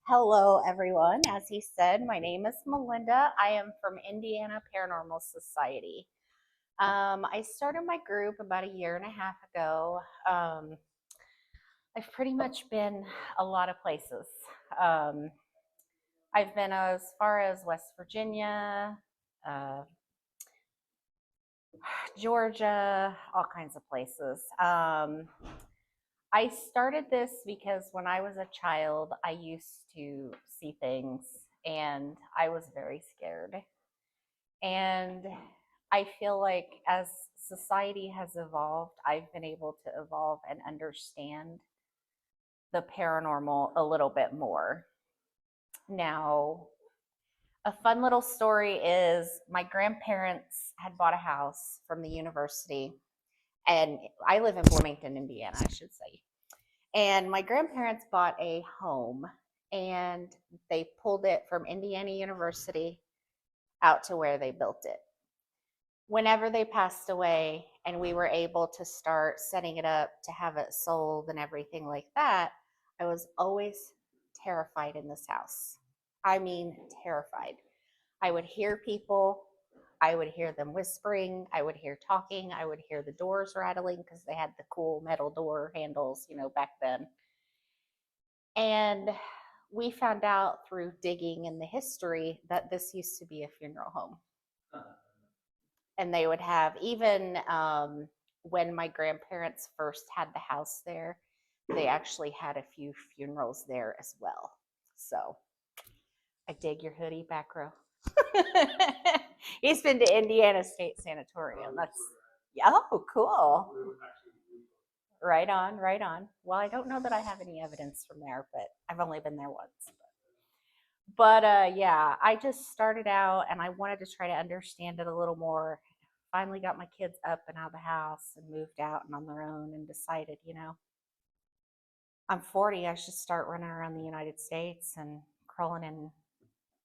Hello, everyone. As he said, my name is Melinda. I am from Indiana Paranormal Society. I started my group about a year and a half ago. I've pretty much been a lot of places. Um, I've been as far as West Virginia, uh, Georgia, all kinds of places. I started this because when I was a child, I used to see things and I was very scared. And I feel like as society has evolved, I've been able to evolve and understand the paranormal a little bit more. Now, a fun little story is my grandparents had bought a house from the university, and I live in Bloomington, Indiana, I should say. And my grandparents bought a home and they pulled it from Indiana University out to where they built it. Whenever they passed away and we were able to start setting it up to have it sold and everything like that, I was always terrified in this house. I mean, terrified. I would hear people, I would hear them whispering, I would hear talking, I would hear the doors rattling because they had the cool metal door handles, back then. And we found out through digging in the history that this used to be a funeral home. And they would have, even when my grandparents first had the house there, they actually had a few funerals there as well. So I dig your hoodie, back row. He's been to Indiana State Sanatorium. That's, oh, cool. Right on, right on. Well, I don't know that I have any evidence from there, but I've only been there once. But yeah, I just started out and I wanted to try to understand it a little more. Finally got my kids up and out of the house and moved out and on their own and decided, I'm 40, I should start running around the United States and crawling in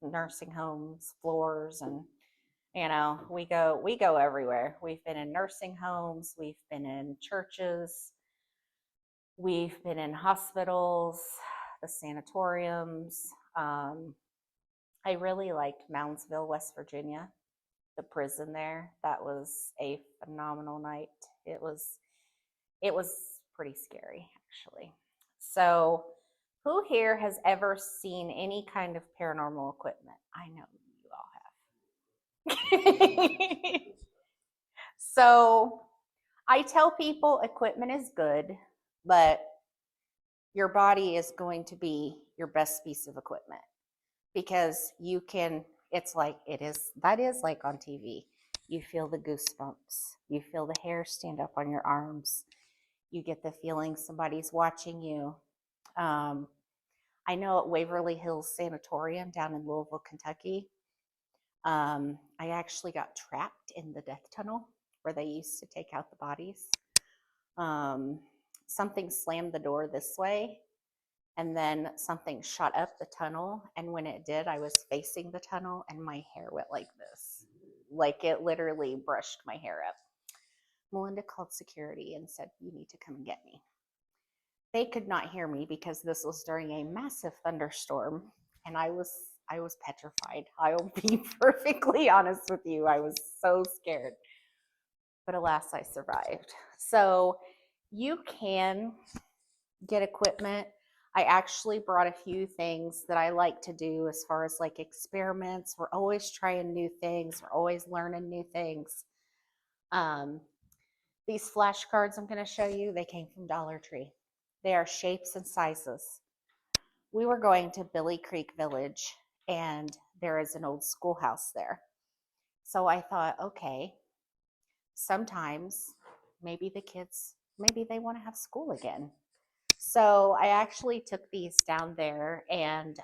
nursing homes, floors, and we go everywhere. We've been in nursing homes, we've been in churches, we've been in hospitals, the sanatoriums. I really liked Moundsville, West Virginia, the prison there. That was a phenomenal night. It was pretty scary, actually. So, who here has ever seen any kind of paranormal equipment? I know you all have. So, I tell people equipment is good, but your body is going to be your best piece of equipment because that is like on TV. You feel the goosebumps, you feel the hair stand up on your arms, you get the feeling somebody's watching you. I know at Waverly Hills Sanatorium down in Louisville, Kentucky, I actually got trapped in the death tunnel where they used to take out the bodies. Something slammed the door this way, and then something shot up the tunnel. And when it did, I was facing the tunnel, and my hair went like this. Like it literally brushed my hair up. Melinda called security and said, "You need to come and get me." They could not hear me because this was during a massive thunderstorm, and I was petrified. I'll be perfectly honest with you. I was so scared. But alas, I survived. So you can get equipment. I actually brought a few things that I like to do as far as like experiments. We're always trying new things. We're always learning new things. These flashcards I'm going to show you, they came from Dollar Tree. They are shapes and sizes. We were going to Billy Creek Village, and there is an old schoolhouse there. So I thought, okay, sometimes maybe the kids, maybe they want to have school again. So I actually took these down there, and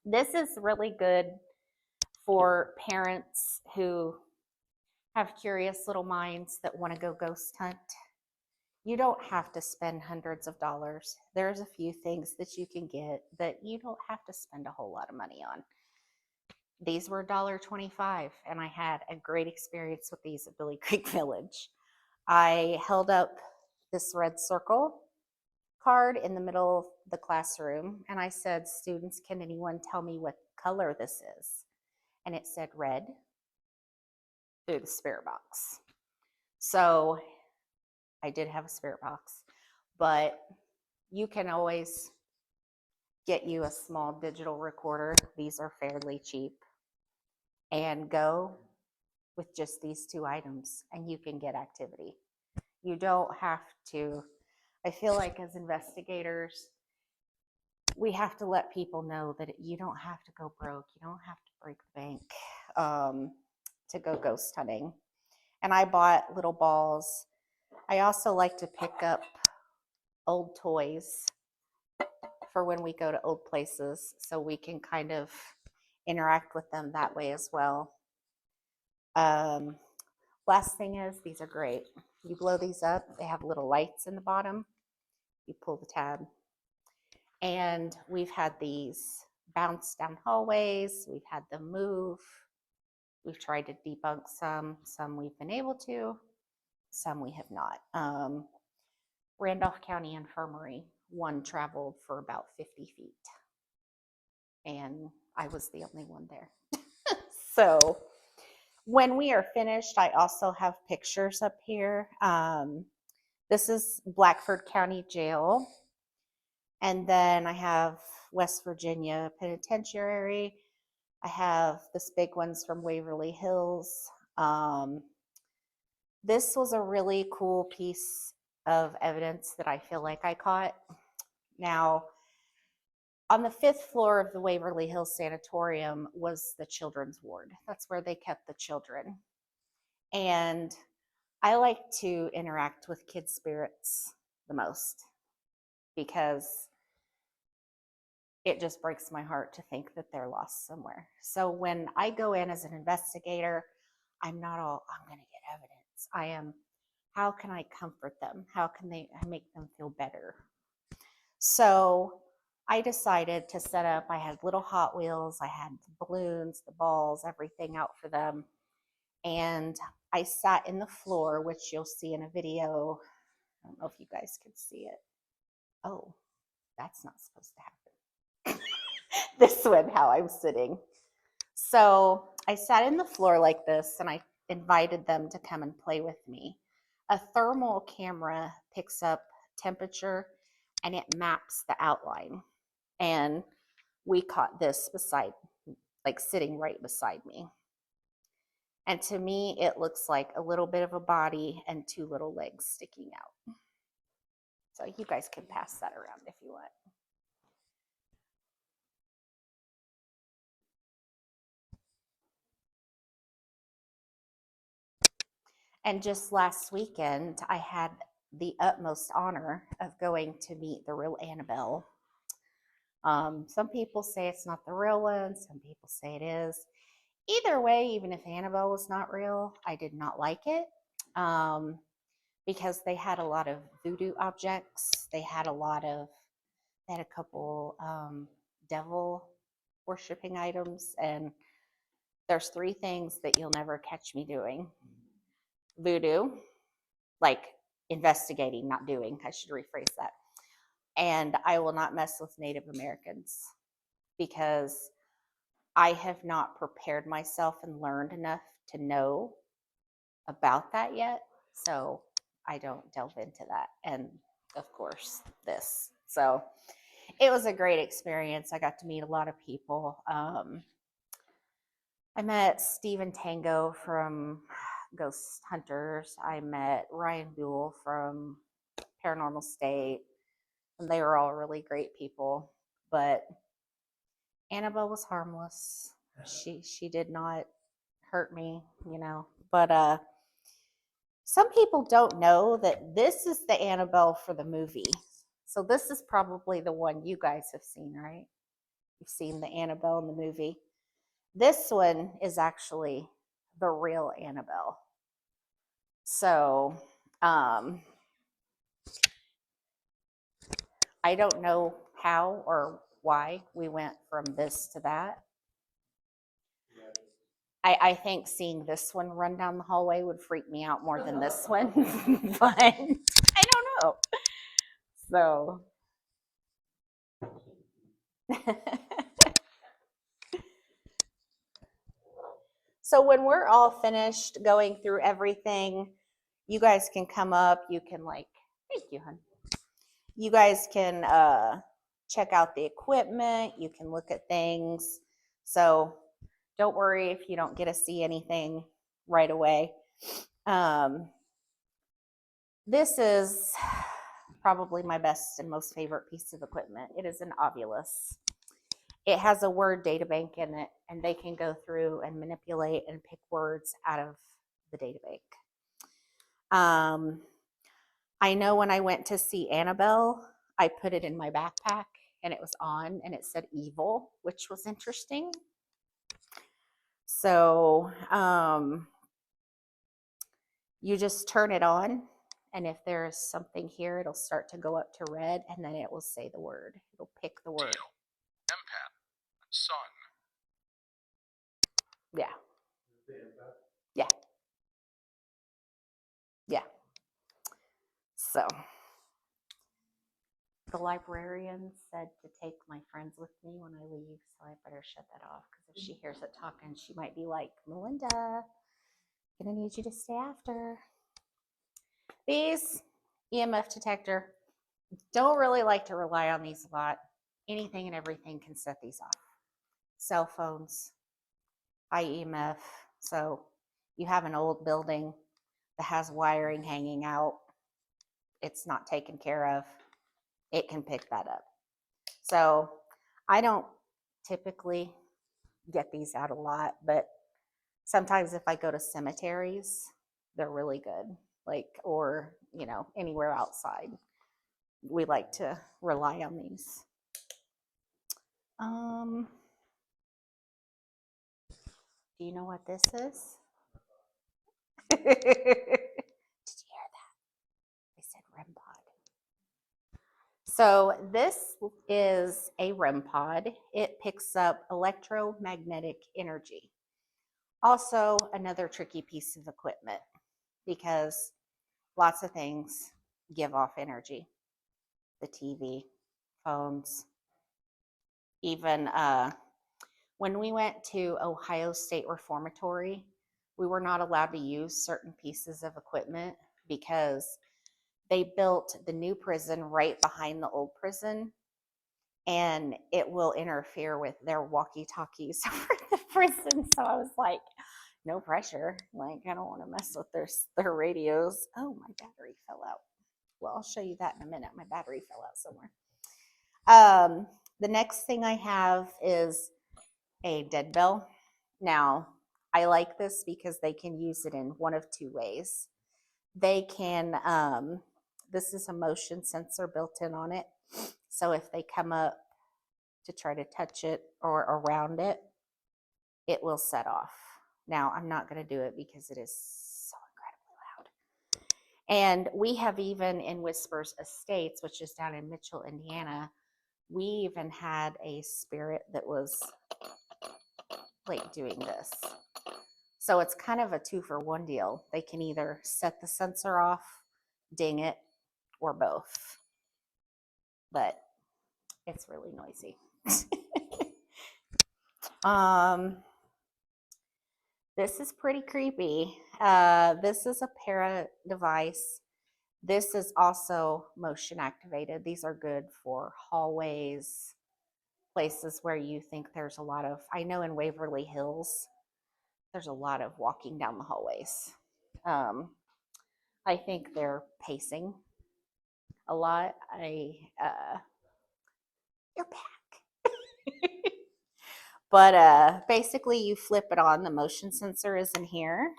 this is really good for parents who have curious little minds that want to go ghost hunt. You don't have to spend hundreds of dollars. There's a few things that you can get that you don't have to spend a whole lot of money on. These were $1.25, and I had a great experience with these at Billy Creek Village. I held up this red circle card in the middle of the classroom and I said, students, can anyone tell me what color this is? And it said red through the spirit box. So I did have a spirit box, but you can always get you a small digital recorder. These are fairly cheap. And go with just these two items and you can get activity. You don't have to, I feel like as investigators, we have to let people know that you don't have to go broke. You don't have to break the bank to go ghost hunting. And I bought little balls. I also like to pick up old toys for when we go to old places so we can kind of interact with them that way as well. Last thing is, these are great. You blow these up, they have little lights in the bottom. You pull the tab. And we've had these bounce down hallways. We've had them move. We've tried to debunk some we've been able to, some we have not. Randolph County Infirmary, one traveled for about 50 feet. And I was the only one there. So when we are finished, I also have pictures up here. This is Blackford County Jail. And then I have West Virginia Penitentiary. I have this big ones from Waverly Hills. This was a really cool piece of evidence that I feel like I caught. Now, on the 5th floor of the Waverly Hills Sanatorium was the children's ward. That's where they kept the children. And I like to interact with kid spirits the most because it just breaks my heart to think that they're lost somewhere. So when I go in as an investigator, I'm not all, I'm going to get evidence. I am, how can I comfort them? How can they make them feel better? So I decided to set up, I had little Hot Wheels, I had the balloons, the balls, everything out for them. And I sat in the floor, which you'll see in a video. I don't know if you guys can see it. Oh, that's not supposed to happen. This one, how I'm sitting. So I sat in the floor like this and I invited them to come and play with me. A thermal camera picks up temperature and it maps the outline. And we caught this beside, like sitting right beside me. And to me, it looks like a little bit of a body and two little legs sticking out. So you guys can pass that around if you want. And just last weekend, I had the utmost honor of going to meet the real Annabelle. Some people say it's not the real one. Some people say it is. Either way, even if Annabelle was not real, I did not like it because they had a lot of voodoo objects. They had a couple devil worshiping items. And there's 3 things that you'll never catch me doing. Voodoo, like investigating, not doing. I should rephrase that. And I will not mess with Native Americans because I have not prepared myself and learned enough to know about that yet. So I don't delve into that. And of course, this. So it was a great experience. I got to meet a lot of people. I met Stephen Tango from Ghost Hunters. I met Ryan Buell from Paranormal State. And they were all really great people. But Annabelle was harmless. She did not hurt me, you know. But some people don't know that this is the Annabelle for the movie. So this is probably the one you guys have seen, right? You've seen the Annabelle in the movie. This one is actually the real Annabelle. So I don't know how or why we went from this to that. I think seeing this one run down the hallway would freak me out more than this one, but I don't know. So, so when we're all finished going through everything, you guys can come up. You can thank you, hon. You guys can check out the equipment. You can look at things. So don't worry if you don't get to see anything right away. This is probably my best and most favorite piece of equipment. It is an Ovulus. It has a word data bank in it, and they can go through and manipulate and pick words out of the data bank. I know when I went to see Annabelle, I put it in my backpack and it was on and it said evil, which was interesting. So you just turn it on, and if there's something here, it'll start to go up to red, and then it will say the word. It'll pick the word. Empath. Sun. Yeah. Yeah. Yeah. So the librarian said to take my friends with me when I leave, so I better shut that off, because if she hears it talking, she might be like, Melinda, gonna need you to stay after. These EMF detector, don't really like to rely on these a lot. Anything and everything can set these off. Cell phones, high EMF. So you have an old building that has wiring hanging out, it's not taken care of, it can pick that up. So I don't typically get these out a lot, but sometimes if I go to cemeteries, they're really good. Or, anywhere outside, we like to rely on these. Do you know what this is? Did you hear that? I said REM pod. So this is a REM pod. It picks up electromagnetic energy. Also, another tricky piece of equipment because lots of things give off energy. The TV, phones, even when we went to Ohio State Reformatory, we were not allowed to use certain pieces of equipment because they built the new prison right behind the old prison, and it will interfere with their walkie-talkies over the prison. So I was like, no pressure. I don't want to mess with their radios. Oh, my battery fell out. Well, I'll show you that in a minute. My battery fell out somewhere. The next thing I have is a dead bell. Now, I like this because they can use it in one of two ways. They can, this is a motion sensor built in on it. So if they come up to try to touch it or around it, it will set off. Now, I'm not going to do it because it is so incredibly loud. And we have even in Whispers Estates, which is down in Mitchell, Indiana, we even had a spirit that was doing this. So it's kind of a 2-for-1 deal. They can either set the sensor off, ding it, or both. But it's really noisy. This is pretty creepy. This is a para device. This is also motion activated. These are good for hallways, places where you think there's a lot of, I know in Waverly Hills, there's a lot of walking down the hallways. I think they're pacing a lot. You're back. But basically you flip it on, the motion sensor is in here,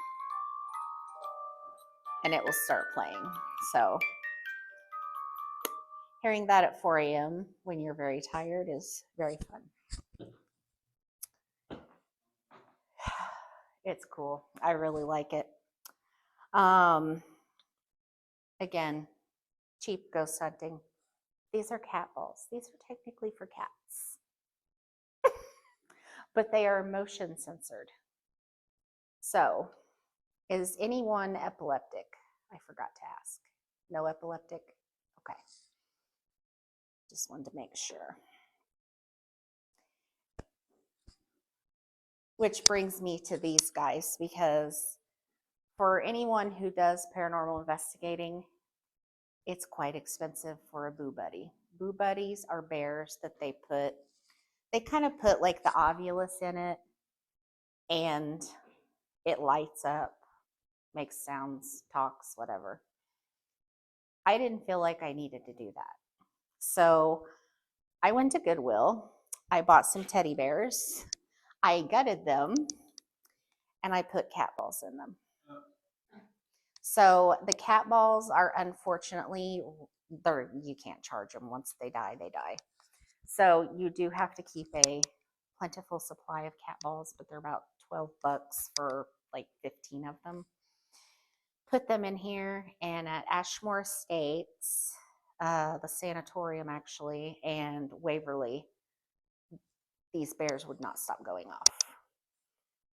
and it will start playing. So hearing that at 4 a.m. when you're very tired is very fun. It's cool. I really like it. Again, cheap ghost hunting. These are cat balls. These are technically for cats. But they are motion censored. So, is anyone epileptic? I forgot to ask. No epileptic? Okay. Just wanted to make sure. Which brings me to these guys, because for anyone who does paranormal investigating, it's quite expensive for a boo buddy. Boo buddies are bears that they kind of put like the ovulus in it, and it lights up, makes sounds, talks, whatever. I didn't feel like I needed to do that. So I went to Goodwill. I bought some teddy bears. I gutted them and I put cat balls in them. So the cat balls are, unfortunately, you can't charge them. Once they die, they die. So you do have to keep a plentiful supply of cat balls, but they're about $12 for like 15 of them. Put them in here, and at Ashmore Estates, the sanatorium actually, and Waverly, these bears would not stop going off.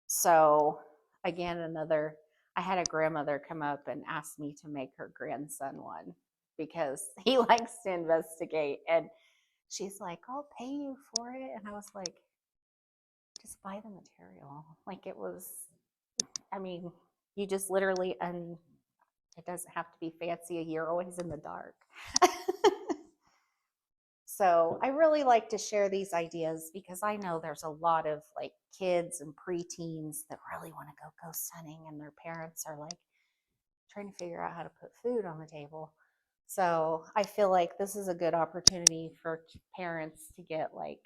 So again, I had a grandmother come up and ask me to make her grandson one because he likes to investigate. And she's like, I'll pay you for it. And I was like, just buy the material. Like, it was, I mean, you just literally, and it doesn't have to be fancy. You're always in the dark. So I really like to share these ideas because I know there's a lot of like kids and preteens that really want to go ghost hunting, and their parents are like trying to figure out how to put food on the table. So I feel like this is a good opportunity for parents to get like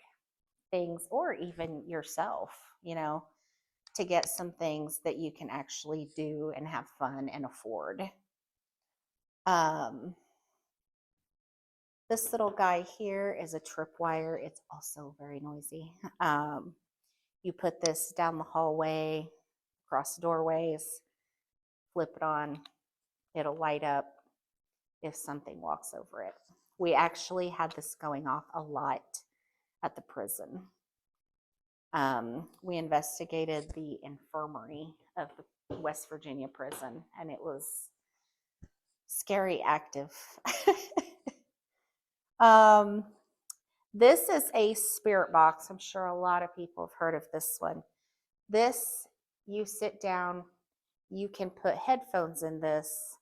things, or even yourself, to get some things that you can actually do and have fun and afford. Um, This little guy here is a tripwire. It's also very noisy. You put this down the hallway, across the doorways, flip it on, it'll light up if something walks over it. We actually had this going off a lot at the prison. We investigated the infirmary of the West Virginia prison, and it was scary active. This is a spirit box. I'm sure a lot of people have heard of this one. This, you sit down, you can put headphones in this,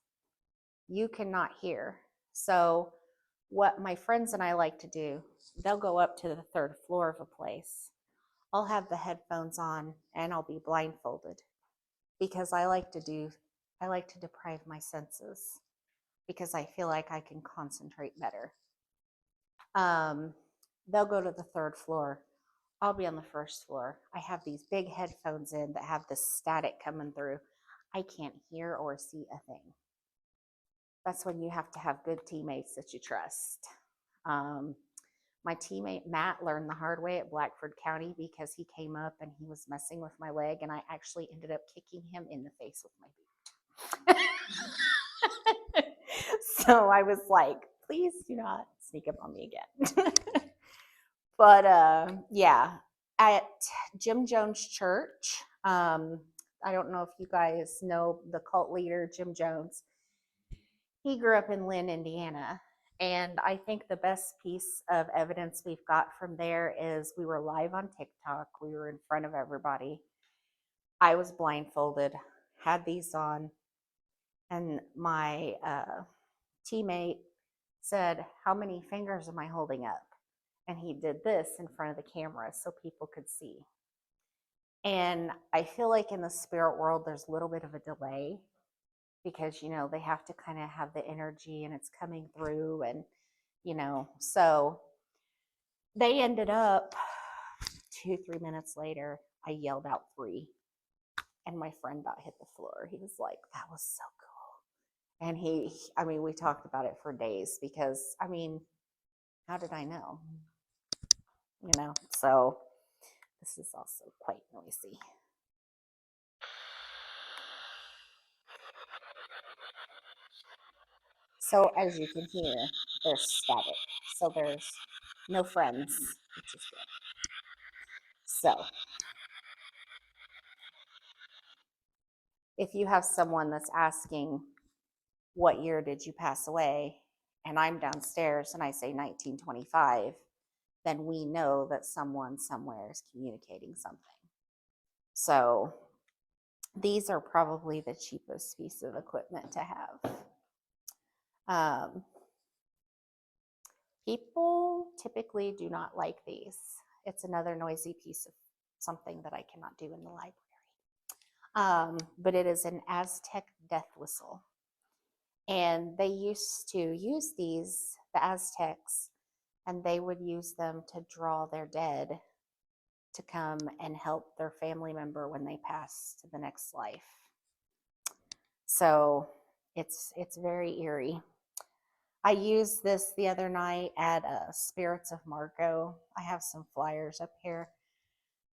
you cannot hear. So what my friends and I like to do, they'll go up to the third floor of a place. I'll have the headphones on and I'll be blindfolded because I like to deprive my senses because I feel like I can concentrate better. They'll go to the third floor. I'll be on the first floor. I have these big headphones in that have this static coming through. I can't hear or see a thing. That's when you have to have good teammates that you trust. My teammate Matt learned the hard way at Blackford County because he came up and he was messing with my leg, and I actually ended up kicking him in the face with my boot. So I was like, please do not sneak up on me again. But yeah, at Jim Jones Church, I don't know if you guys know the cult leader, Jim Jones. He grew up in Lynn, Indiana. And I think the best piece of evidence we've got from there is we were live on TikTok. We were in front of everybody. I was blindfolded, had these on, and my teammate said, how many fingers am I holding up? And he did this in front of the camera so people could see. And I feel like in the spirit world, there's a little bit of a delay because, they have to kind of have the energy and it's coming through. And, so they ended up 2-3 minutes later, I yelled out 3. And my friend about hit the floor. He was like, that was so cool. And we talked about it for days because, how did I know? So this is also quite noisy. So as you can hear, there's static. So there's no friends, which is good. So if you have someone that's asking, what year did you pass away? And I'm downstairs and I say 1925, then we know that someone somewhere is communicating something. So these are probably the cheapest piece of equipment to have. People typically do not like these. It's another noisy piece of something that I cannot do in the library. But it is an Aztec death whistle. And they used to use these, the Aztecs, and they would use them to draw their dead to come and help their family member when they pass to the next life. So it's very eerie. I used this the other night at Spirits of Marco. I have some flyers up here.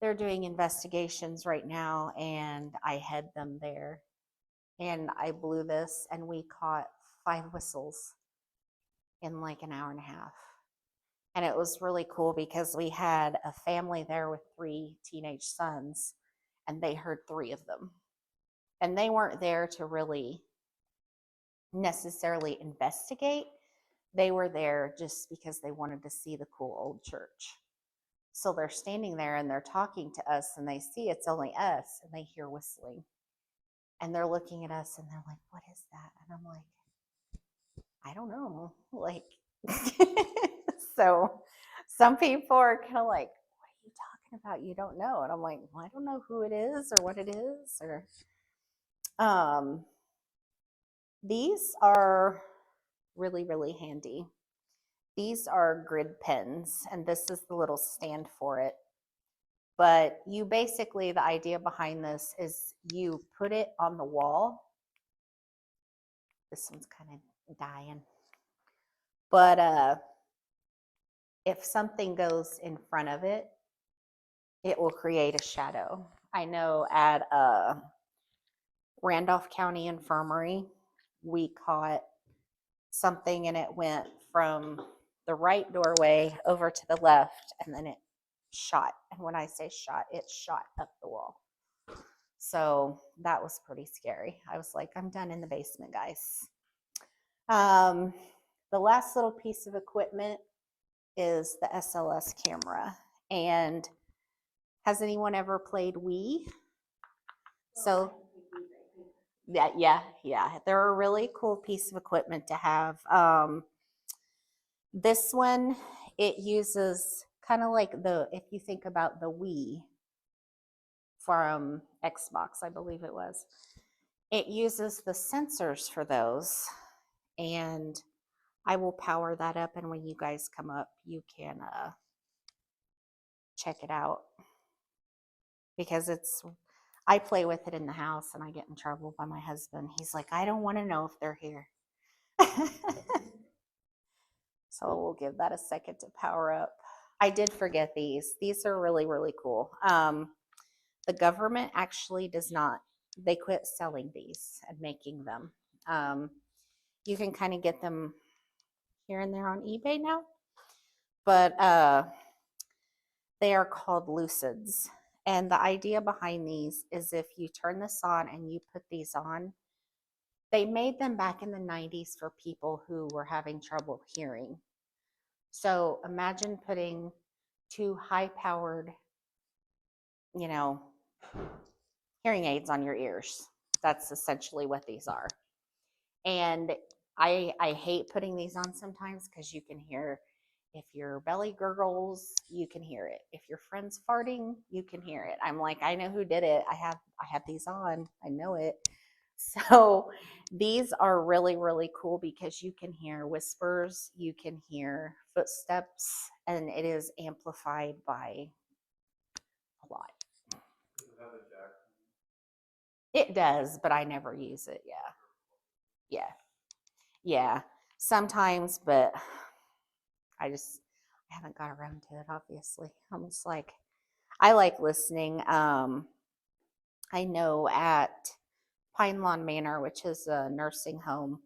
They're doing investigations right now, and I had them there. And I blew this, and we caught 5 whistles in like an hour and a half. And it was really cool because we had a family there with 3 teenage sons, and they heard 3 of them. And they weren't there to really necessarily investigate. They were there just because they wanted to see the cool old church. So they're standing there and they're talking to us, and they see it's only us, and they hear whistling. And they're looking at us and they're like, what is that? And I'm like, I don't know. Like, so some people are kind of like, what are you talking about? You don't know. And I'm like, well, I don't know who it is or what it is. Or these are really, really handy. These are grid pens, and this is the little stand for it. But you basically, the idea behind this is you put it on the wall. This one's kind of dying. But if something goes in front of it, it will create a shadow. I know at Randolph County Infirmary, we caught something and it went from the right doorway over to the left, and then it shot. And when I say shot, it shot up the wall. So that was pretty scary. I was like, I'm done in the basement, guys. The last little piece of equipment is the SLS camera. And has anyone ever played Wii? So yeah. They're a really cool piece of equipment to have. This one, it uses kind of like if you think about the Wii from Xbox, I believe it was, it uses the sensors for those. And I will power that up, and when you guys come up, you can check it out, because I play with it in the house and I get in trouble by my husband. He's like, I don't want to know if they're here. So we'll give that a second to power up. I did forget these. These are really, really cool. The government actually does not, they quit selling these and making them. You can kind of get them here and there on eBay now, but they are called Lucids. And the idea behind these is if you turn this on and you put these on, they made them back in the 90s for people who were having trouble hearing. So imagine putting 2 high-powered, hearing aids on your ears. That's essentially what these are. And I hate putting these on sometimes because you can hear, if your belly gurgles, you can hear it. If your friend's farting, you can hear it. I'm like, I know who did it. I have these on. I know it. So these are really, really cool because you can hear whispers, you can hear footsteps, and it is amplified by a lot. It does, but I never use it. Yeah. Sometimes, but I haven't got around to it, obviously. I'm just like, I like listening. I know at Pine Lawn Manor, which is a nursing home,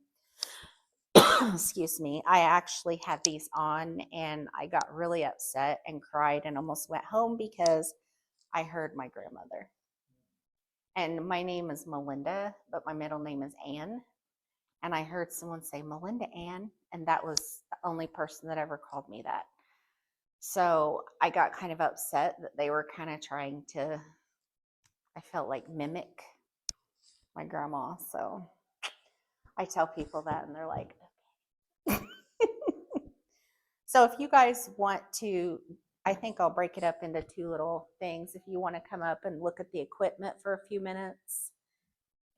excuse me, I actually had these on and I got really upset and cried and almost went home because I heard my grandmother. And my name is Melinda, but my middle name is Ann. And I heard someone say Melinda Ann, and that was the only person that ever called me that. So I got kind of upset that they were kind of trying to, I felt like, mimic my grandma. So I tell people that, and they're like, so if you guys want to, I think I'll break it up into two little things. If you want to come up and look at the equipment for a few minutes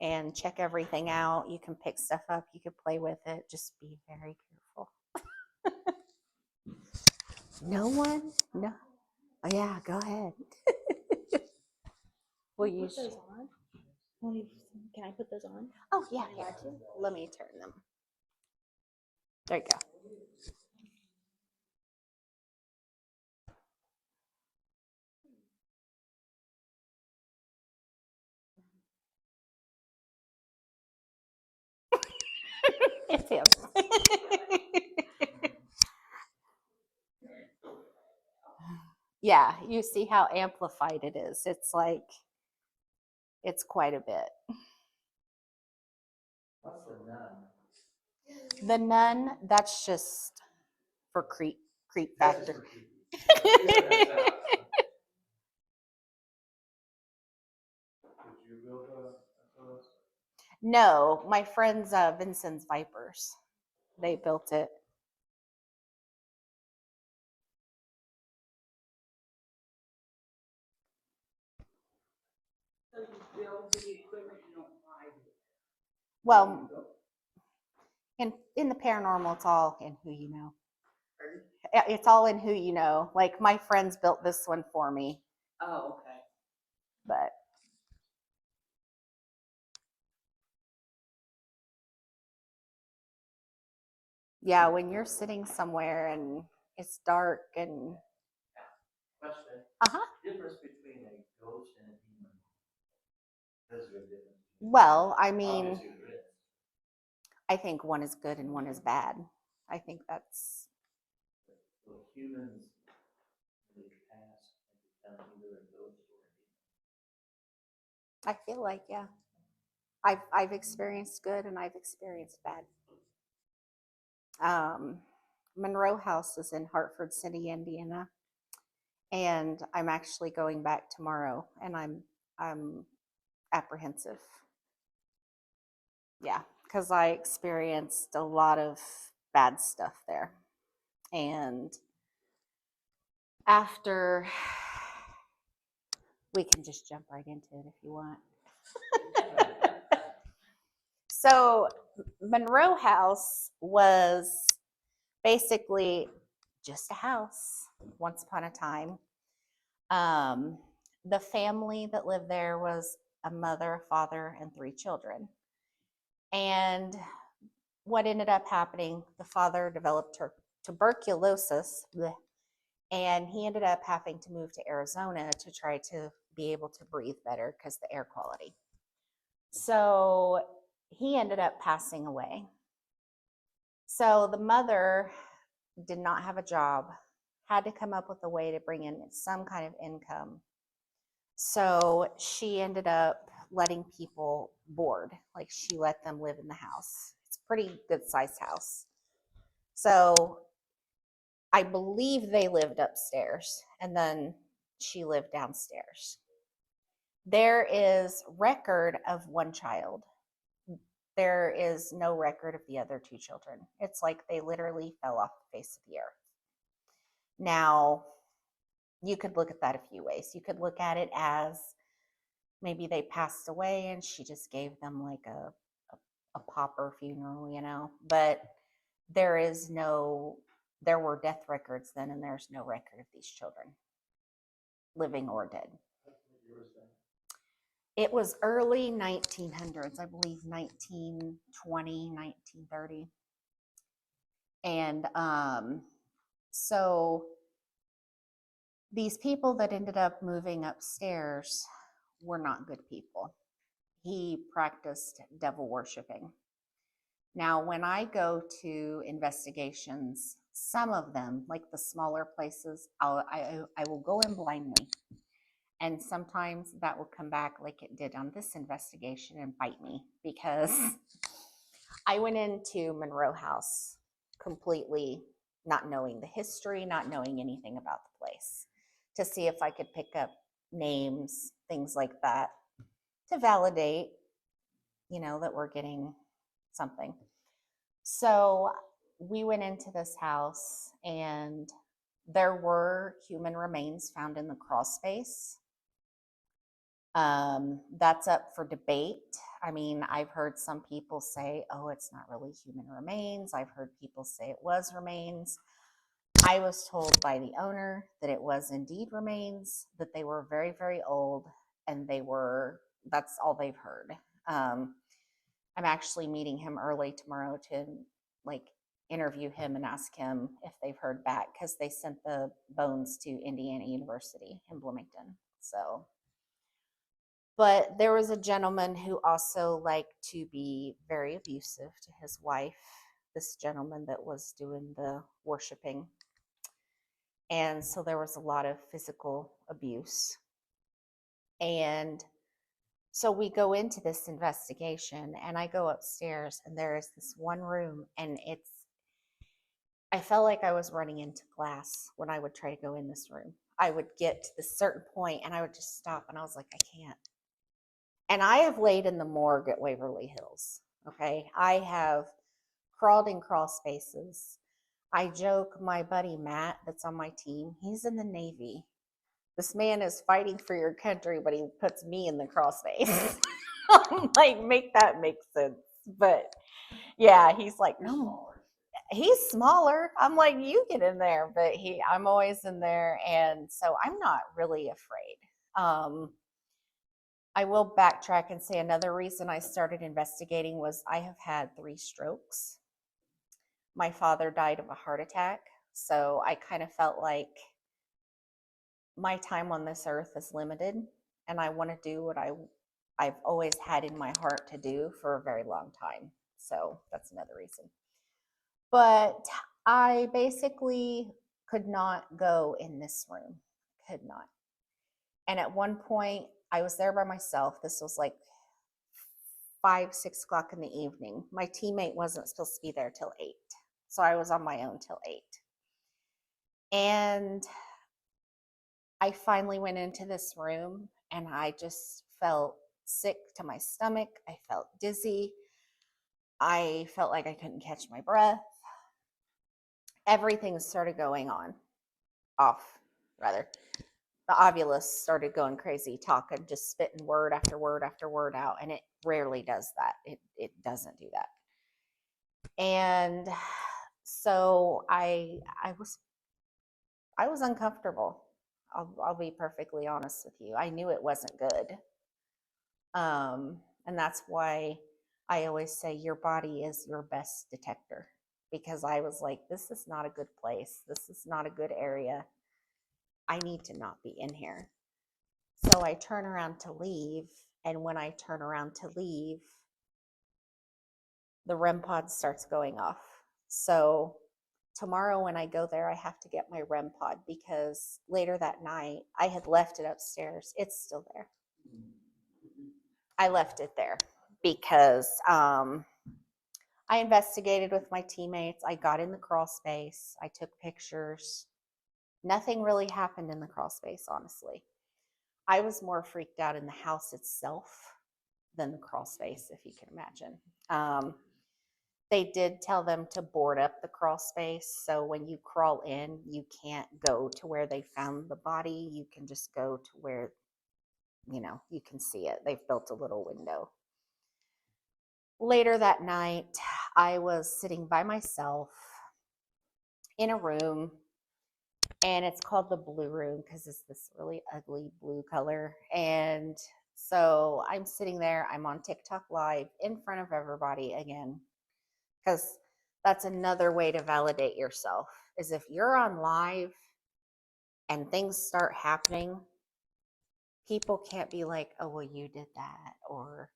and check everything out, you can pick stuff up, you can play with it. Just be very careful. No one? No. Oh, yeah, go ahead. Will you? Put those on? Can I put those on? Oh, yeah, Am I yeah. allowed to? Let me turn them. There you go. It's him. Yeah, you see how amplified it is. It's like, it's quite a bit. What's the nun? The nun, that's just for creep That's just factor. for keeping. Did you build a No, my friends, Vincent's Vipers, they built it. So you build the equipment, you don't buy it. Well, in the paranormal, it's all in who you know. It's all in who you know. Like my friends built this one for me, Oh, okay. but yeah, when you're sitting somewhere and it's dark and question? uh-huh. Difference between a ghost and a demon. There's a big difference. Well, I mean, Obviously there is. I think one is good and one is bad. I think that's So humans in the past have become either a ghost or a demon. I feel like, yeah. I've experienced good and I've experienced bad. Monroe House is in Hartford City, Indiana, and I'm actually going back tomorrow, and I'm apprehensive. Yeah, because I experienced a lot of bad stuff there, and after we can just jump right into it if you want. So Monroe House was basically just a house once upon a time. The family that lived there was a mother, a father, and 3 children. And what ended up happening, the father developed tuberculosis, and he ended up having to move to Arizona to try to be able to breathe better because the air quality. So he ended up passing away. So the mother did not have a job, had to come up with a way to bring in some kind of income. So she ended up letting people board, like she let them live in the house. It's a pretty good sized house. So I believe they lived upstairs and then she lived downstairs. There is record of one child. There is no record of the other 2 children. It's like they literally fell off the face of the earth. Now, you could look at that a few ways. You could look at it as maybe they passed away and she just gave them like a pauper funeral, you know, but there were death records then, and there's no record of these children, living or dead. What year was that? It was early 1900s, I believe 1920, 1930. And so these people that ended up moving upstairs were not good people. He practiced devil worshiping. Now, when I go to investigations, some of them, like the smaller places, I will go in blindly. And sometimes that will come back like it did on this investigation and bite me, because I went into Monroe House completely not knowing the history, not knowing anything about the place, to see if I could pick up names, things like that, to validate, that we're getting something. So we went into this house, and there were human remains found in the crawl space. That's up for debate. I mean, I've heard some people say, oh, it's not really human remains. I've heard people say it was remains. I was told by the owner that it was indeed remains, that they were very, very old, and that's all they've heard. I'm actually meeting him early tomorrow to interview him and ask him if they've heard back, because they sent the bones to Indiana University in Bloomington. So, but there was a gentleman who also liked to be very abusive to his wife, this gentleman that was doing the worshiping. And so there was a lot of physical abuse. And so we go into this investigation, and I go upstairs, and there is this one room, and I felt like I was running into glass when I would try to go in this room. I would get to this certain point, and I would just stop, and I was like, I can't. And I have laid in the morgue at Waverly Hills, okay? I have crawled in crawl spaces. I joke, my buddy Matt, that's on my team, he's in the Navy. This man is fighting for your country, but he puts me in the crawl space. I'm like, make that make sense. But yeah, he's like, no, he's smaller. I'm like, you get in there. But I'm always in there. And so I'm not really afraid. I will backtrack and say another reason I started investigating was I have had 3 strokes. My father died of a heart attack. So I kind of felt like my time on this earth is limited, and I want to do what I've always had in my heart to do for a very long time. So that's another reason. But I basically could not go in this room, could not. And at one point, I was there by myself. This was like 5, 6 o'clock in the evening. My teammate wasn't supposed to be there till 8. So I was on my own till 8. And I finally went into this room, and I just felt sick to my stomach. I felt dizzy. I felt like I couldn't catch my breath. Everything started going off, rather. The ovulus started going crazy, talking, just spitting word after word after word out, and it rarely does that. It doesn't do that. And so I was uncomfortable. I'll be perfectly honest with you. I knew it wasn't good. And that's why I always say your body is your best detector, because I was like, this is not a good place. This is not a good area. I need to not be in here. So I turn around to leave. And when I turn around to leave, the REM pod starts going off. So tomorrow when I go there, I have to get my REM pod, because later that night, I had left it upstairs. It's still there. I left it there because I investigated with my teammates. I got in the crawl space. I took pictures. Nothing really happened in the crawl space, honestly. I was more freaked out in the house itself than the crawl space, if you can imagine. They did tell them to board up the crawl space. So when you crawl in, you can't go to where they found the body. You can just go to where, you can see it. They've built a little window. Later that night, I was sitting by myself in a room, and it's called the blue room because it's this really ugly blue color. And so I'm sitting there, I'm on TikTok live in front of everybody again, because that's another way to validate yourself, is if you're on live and things start happening, people can't be like, oh, well, you did that, or,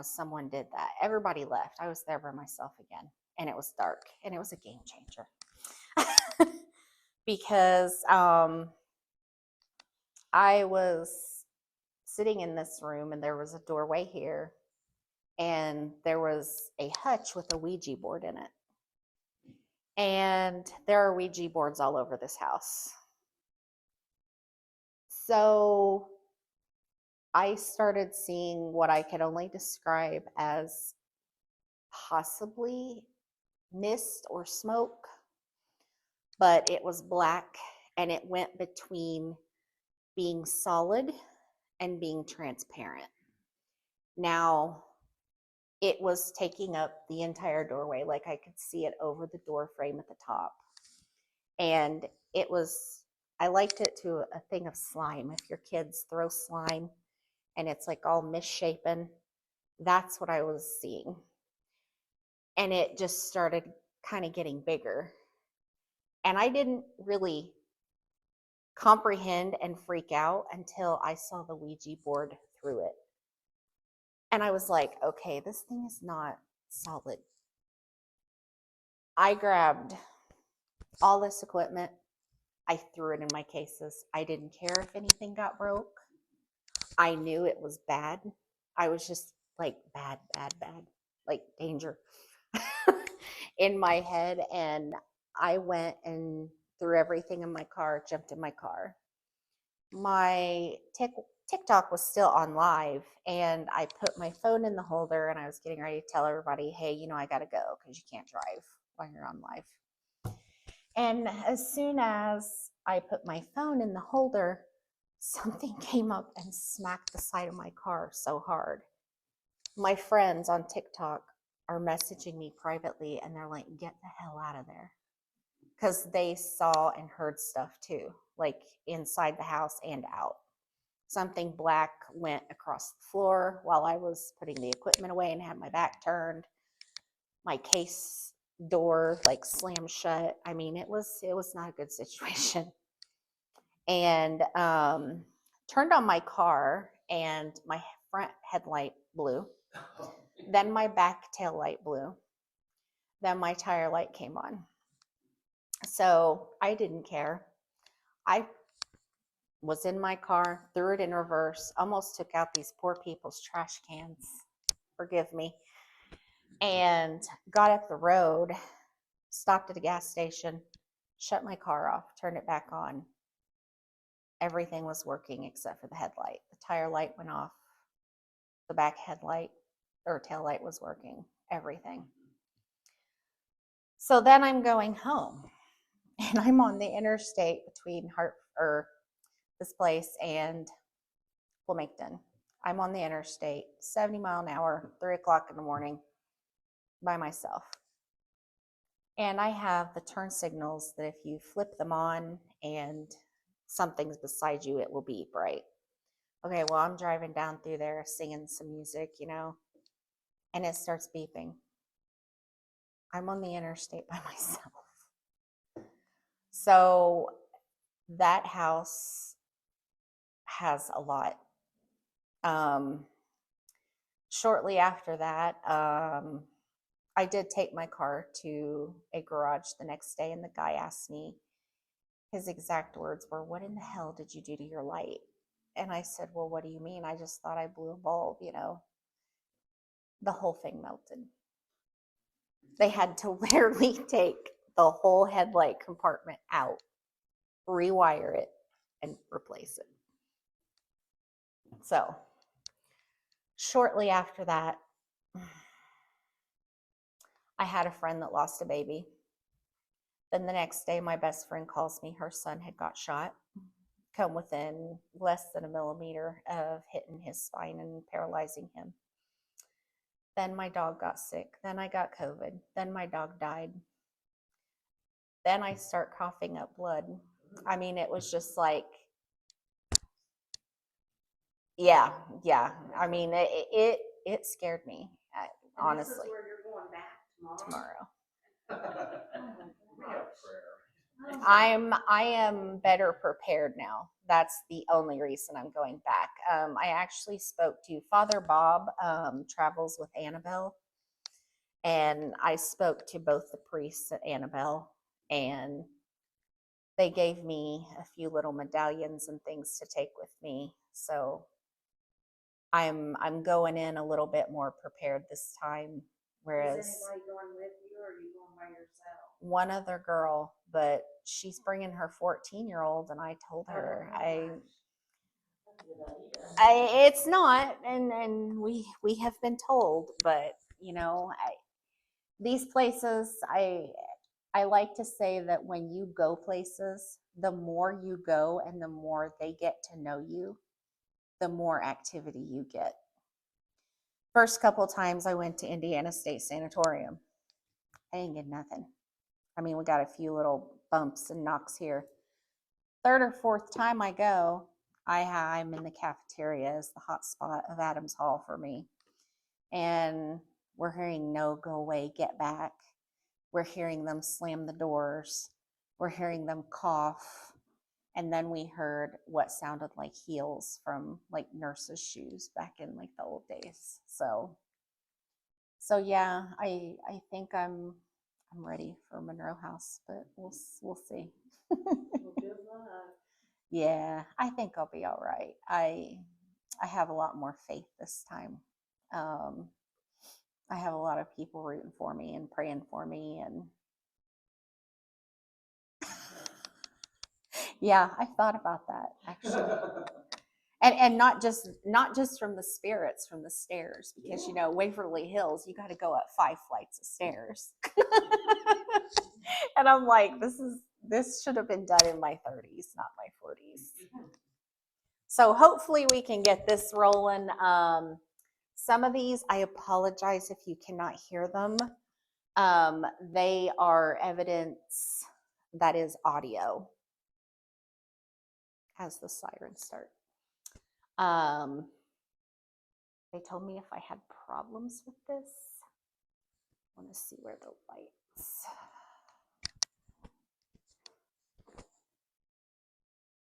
someone did that. Everybody left. I was there by myself again, and it was dark, and it was a game changer. Because I was sitting in this room and there was a doorway here and there was a hutch with a Ouija board in it. And there are Ouija boards all over this house. So I started seeing what I could only describe as possibly mist or smoke, but it was black and it went between being solid and being transparent. Now, it was taking up the entire doorway, like I could see it over the door frame at the top. And it was, I liked it to a thing of slime. If your kids throw slime and it's like all misshapen, that's what I was seeing. And it just started kind of getting bigger. And I didn't really comprehend and freak out until I saw the Ouija board through it. And I was like, okay, this thing is not solid. I grabbed all this equipment. I threw it in my cases. I didn't care if anything got broke. I knew it was bad. I was just like, bad, like danger in my head. And I went and threw everything in my car, jumped in my car. My TikTok was still on live, and I put my phone in the holder and I was getting ready to tell everybody, hey, I got to go because you can't drive while you're on live. And as soon as I put my phone in the holder, something came up and smacked the side of my car so hard. My friends on TikTok are messaging me privately and they're like, get the hell out of there. Because they saw and heard stuff too, like inside the house and out. Something black went across the floor while I was putting the equipment away and had my back turned. My case door like slammed shut. I mean, it was not a good situation. And turned on my car and my front headlight blew. Then my back tail light blew. Then my tire light came on. So I didn't care. I was in my car, threw it in reverse, almost took out these poor people's trash cans. Forgive me. And got up the road, stopped at a gas station, shut my car off, turned it back on. Everything was working except for the headlight. The tire light went off. The back headlight or tail light was working. Everything. So then I'm going home, and I'm on the interstate between this place and Wilmington. I'm on the interstate, 70 mile an hour, 3 o'clock in the morning by myself. And I have the turn signals that if you flip them on and something's beside you, it will beep, right? Okay, well, I'm driving down through there singing some music, and it starts beeping. I'm on the interstate by myself. So that house has a lot. Shortly after that, I did take my car to a garage the next day, and the guy asked me, his exact words were, what in the hell did you do to your light? And I said, well, what do you mean? I just thought I blew a bulb, The whole thing melted. They had to literally take the whole headlight compartment out, rewire it, and replace it. So shortly after that, I had a friend that lost a baby. Then the next day, my best friend calls me. Her son had got shot, come within less than a millimeter of hitting his spine and paralyzing him. Then my dog got sick. Then I got COVID. Then my dog died. Then I start coughing up blood. I mean, it was just like, yeah. I mean, it scared me, honestly. This is where you're going back tomorrow. We have prayer. I am better prepared now. That's the only reason I'm going back. I actually spoke to Father Bob, travels with Annabelle, and I spoke to both the priests at Annabelle, and they gave me a few little medallions and things to take with me. So I'm going in a little bit more prepared this time. Whereas Is anybody going with you or are you going by yourself? one other girl, but she's bringing her 14-year-old, and I told her it's not, and we have been told, but these places, I like to say that when you go places, the more you go and the more they get to know you, the more activity you get. First couple times I went to Indiana State Sanatorium, I didn't get nothing. I mean, we got a few little bumps and knocks here. Third or fourth time I go, I'm in the cafeteria as the hot spot of Adams Hall for me. And we're hearing no, go away, get back. We're hearing them slam the doors. We're hearing them cough. And then we heard what sounded like heels from like nurses' shoes back in like the old days. So yeah, I think I'm ready for Monroe House, but we'll see. Well, good luck. Yeah, I think I'll be all right. I have a lot more faith this time. I have a lot of people rooting for me and praying for me, and yeah, I thought about that actually. And not just from the spirits from the stairs, because Waverly Hills, you got to go up 5 flights of stairs. And I'm like, this should have been done in my 30s, not my 40s. So hopefully we can get this rolling. Some of these, I apologize if you cannot hear them. They are evidence that is audio as the sirens start. They told me if I had problems with this. I want to see where the lights.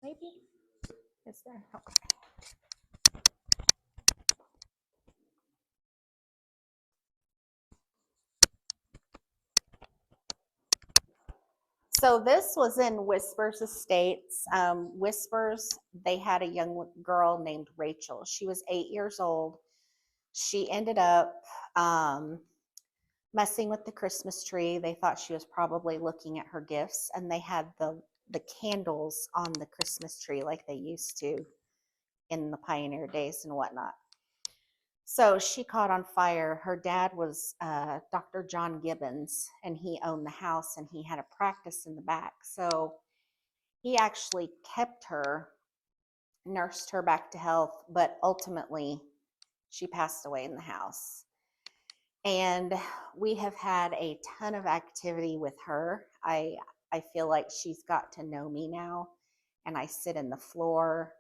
Maybe? Is there? Okay. So this was in Whispers Estates. Whispers, they had a young girl named Rachel. She was 8 years old. She ended up messing with the Christmas tree. They thought she was probably looking at her gifts, and they had the candles on the Christmas tree like they used to in the pioneer days and whatnot. So she caught on fire. Her dad was Dr. John Gibbons, and he owned the house, and he had a practice in the back. So he actually kept her, nursed her back to health, but ultimately she passed away in the house. And we have had a ton of activity with her. I feel like she's got to know me now, and I sit in the floor.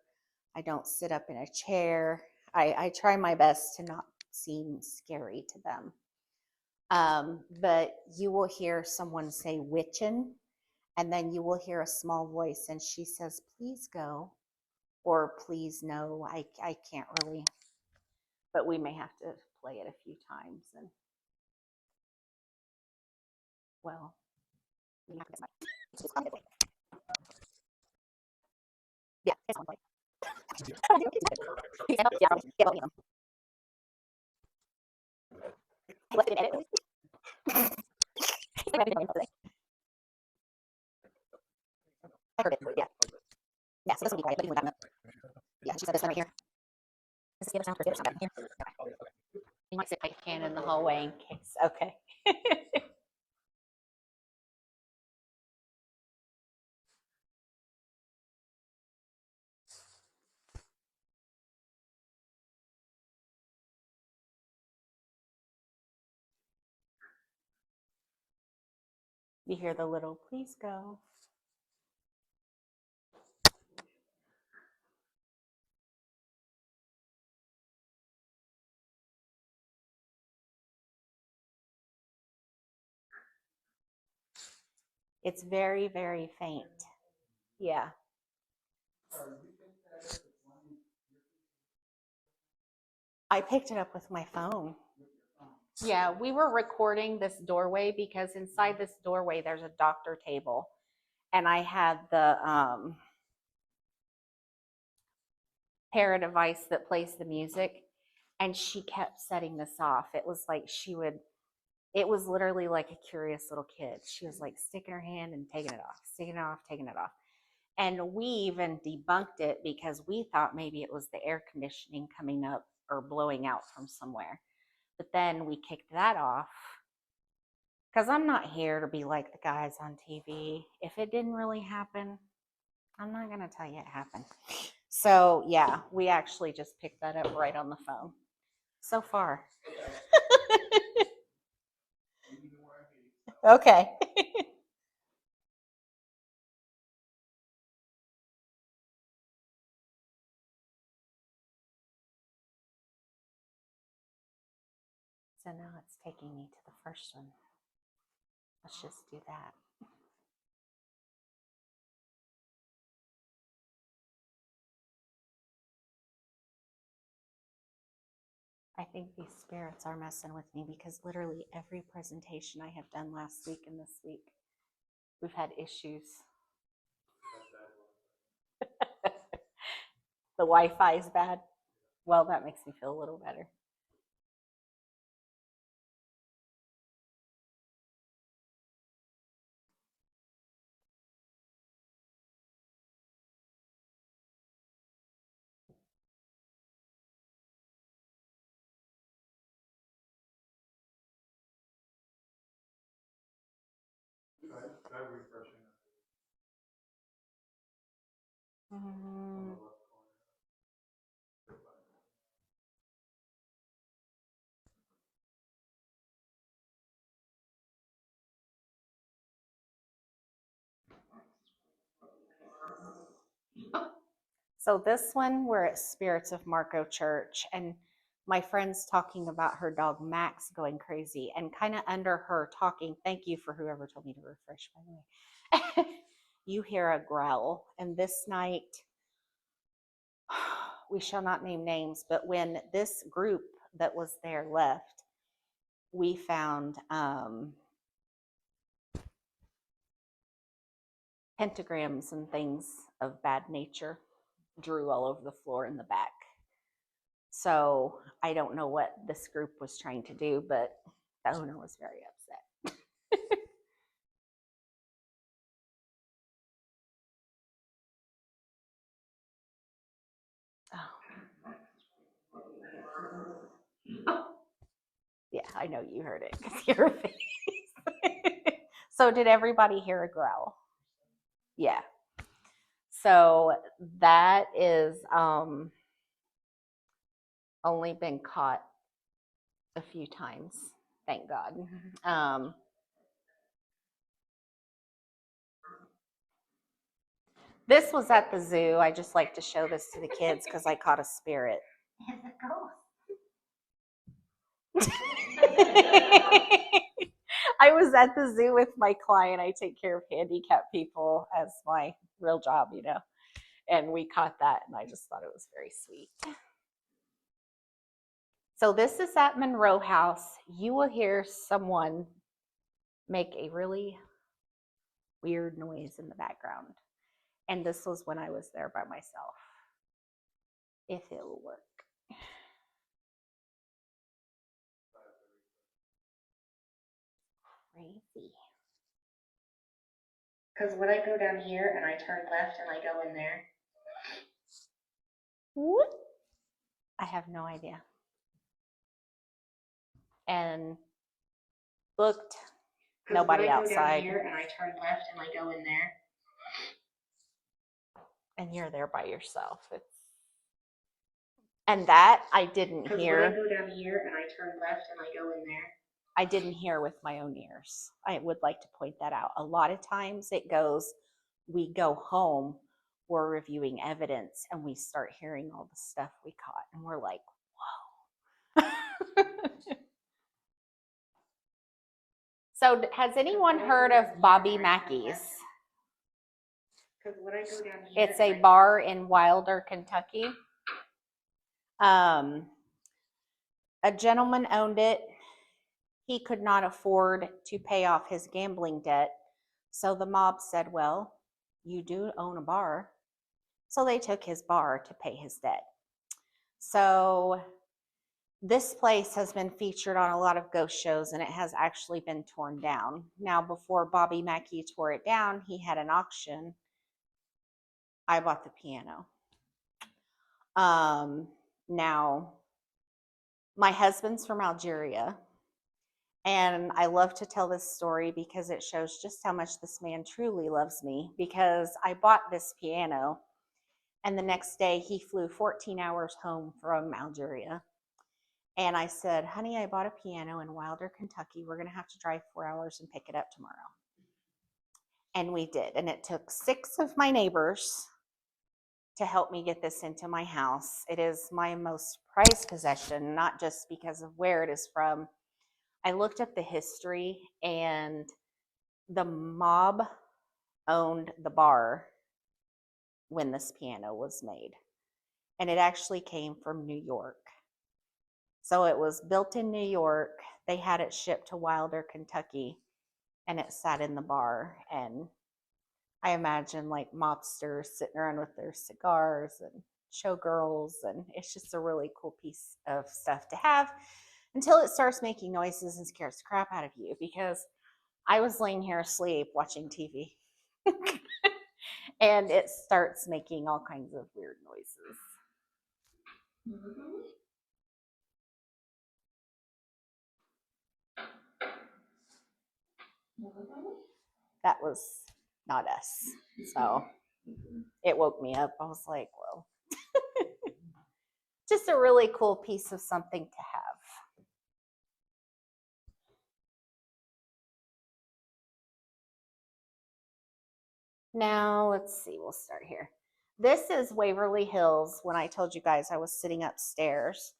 I don't sit up in a chair. I try my best to not seem scary to them. But you will hear someone say witchin', and then you will hear a small voice, and she says, please go, or please no, I can't really. But we may have to play it a few times. And well, we have to get yeah, it's on play. Yeah, let's edit. I heard it. Yeah. Yeah, so this will be quiet, but you can yeah, she said this one right here. Does this give a sound for it or something here? You might sit like a can in the hallway in case. Okay. You hear the little please go. It's very, very faint. Yeah. I picked it up with my phone. Yeah, we were recording this doorway because inside this doorway there's a doctor table. and I had the pair device that plays the music, and she kept setting this off. It was like it was literally like a curious little kid. She was like sticking her hand and taking it off, sticking it off, taking it off. And we even debunked it because we thought maybe it was the air conditioning coming up or blowing out from somewhere. But then we kicked that off because I'm not here to be like the guys on TV. If it didn't really happen, I'm not going to tell you it happened. So, yeah, we actually just picked that up right on the phone. So far. Okay. So now it's taking me to the first one. Let's just do that. I think these spirits are messing with me because literally every presentation I have done last week and this week, we've had issues. The Wi-Fi is bad. Well, that makes me feel a little better. Try refreshing. Mm. So this one, we're at Spirits of Marco Church, and my friend's talking about her dog Max going crazy, and kind of under her talking, thank you for whoever told me to refresh, by the way. You hear a growl, and this night, we shall not name names, but when this group that was there left, we found pentagrams and things of bad nature drew all over the floor in the back. So I don't know what this group was trying to do, but the owner was very upset. Oh. Yeah, I know you heard it because your face. So did everybody hear a growl? Yeah. So that is only been caught a few times, thank God. This was at the zoo. I just like to show this to the kids because I caught a spirit. I was at the zoo with my client. I take care of handicapped people as my real job, you know. And we caught that, and I just thought it was very sweet. So this is at Monroe House. You will hear someone make a really weird noise in the background. And this was when I was there by myself. If it will work. Crazy. Because when I go down here and I turn left and I go in there, whoop, I have no idea. And looked, nobody outside. Here and I turn left and I go in there, and you're there by yourself. And that I didn't hear. When I go down here and I turn left and I go in there, I didn't hear with my own ears. I would like to point that out. A lot of times it goes, we go home, we're reviewing evidence, and we start hearing all the stuff we caught, and we're like, whoa. So has anyone heard of Bobby Mackey's? It's a bar in Wilder, Kentucky. A gentleman owned it. He could not afford to pay off his gambling debt. So the mob said, well, you do own a bar. So they took his bar to pay his debt. So this place has been featured on a lot of ghost shows, and it has actually been torn down. Now, before Bobby Mackey tore it down, he had an auction. I bought the piano. Now, my husband's from Algeria, and I love to tell this story because it shows just how much this man truly loves me, because I bought this piano, and the next day he flew 14 hours home from Algeria. And I said, honey, I bought a piano in Wilder, Kentucky. We're going to have to drive 4 hours and pick it up tomorrow. And we did. And it took 6 of my neighbors to help me get this into my house. It is my most prized possession, not just because of where it is from. I looked up the history, and the mob owned the bar when this piano was made. And it actually came from New York. So it was built in New York. They had it shipped to Wilder, Kentucky, and it sat in the bar. And I imagine like mobsters sitting around with their cigars and showgirls, and it's just a really cool piece of stuff to have until it starts making noises and scares the crap out of you, because I was laying here asleep watching TV and it starts making all kinds of weird noises. That was not us. So it woke me up. I was like, well, just a really cool piece of something to have. Now, let's see, we'll start here. This is Waverly Hills when I told you guys I was sitting upstairs.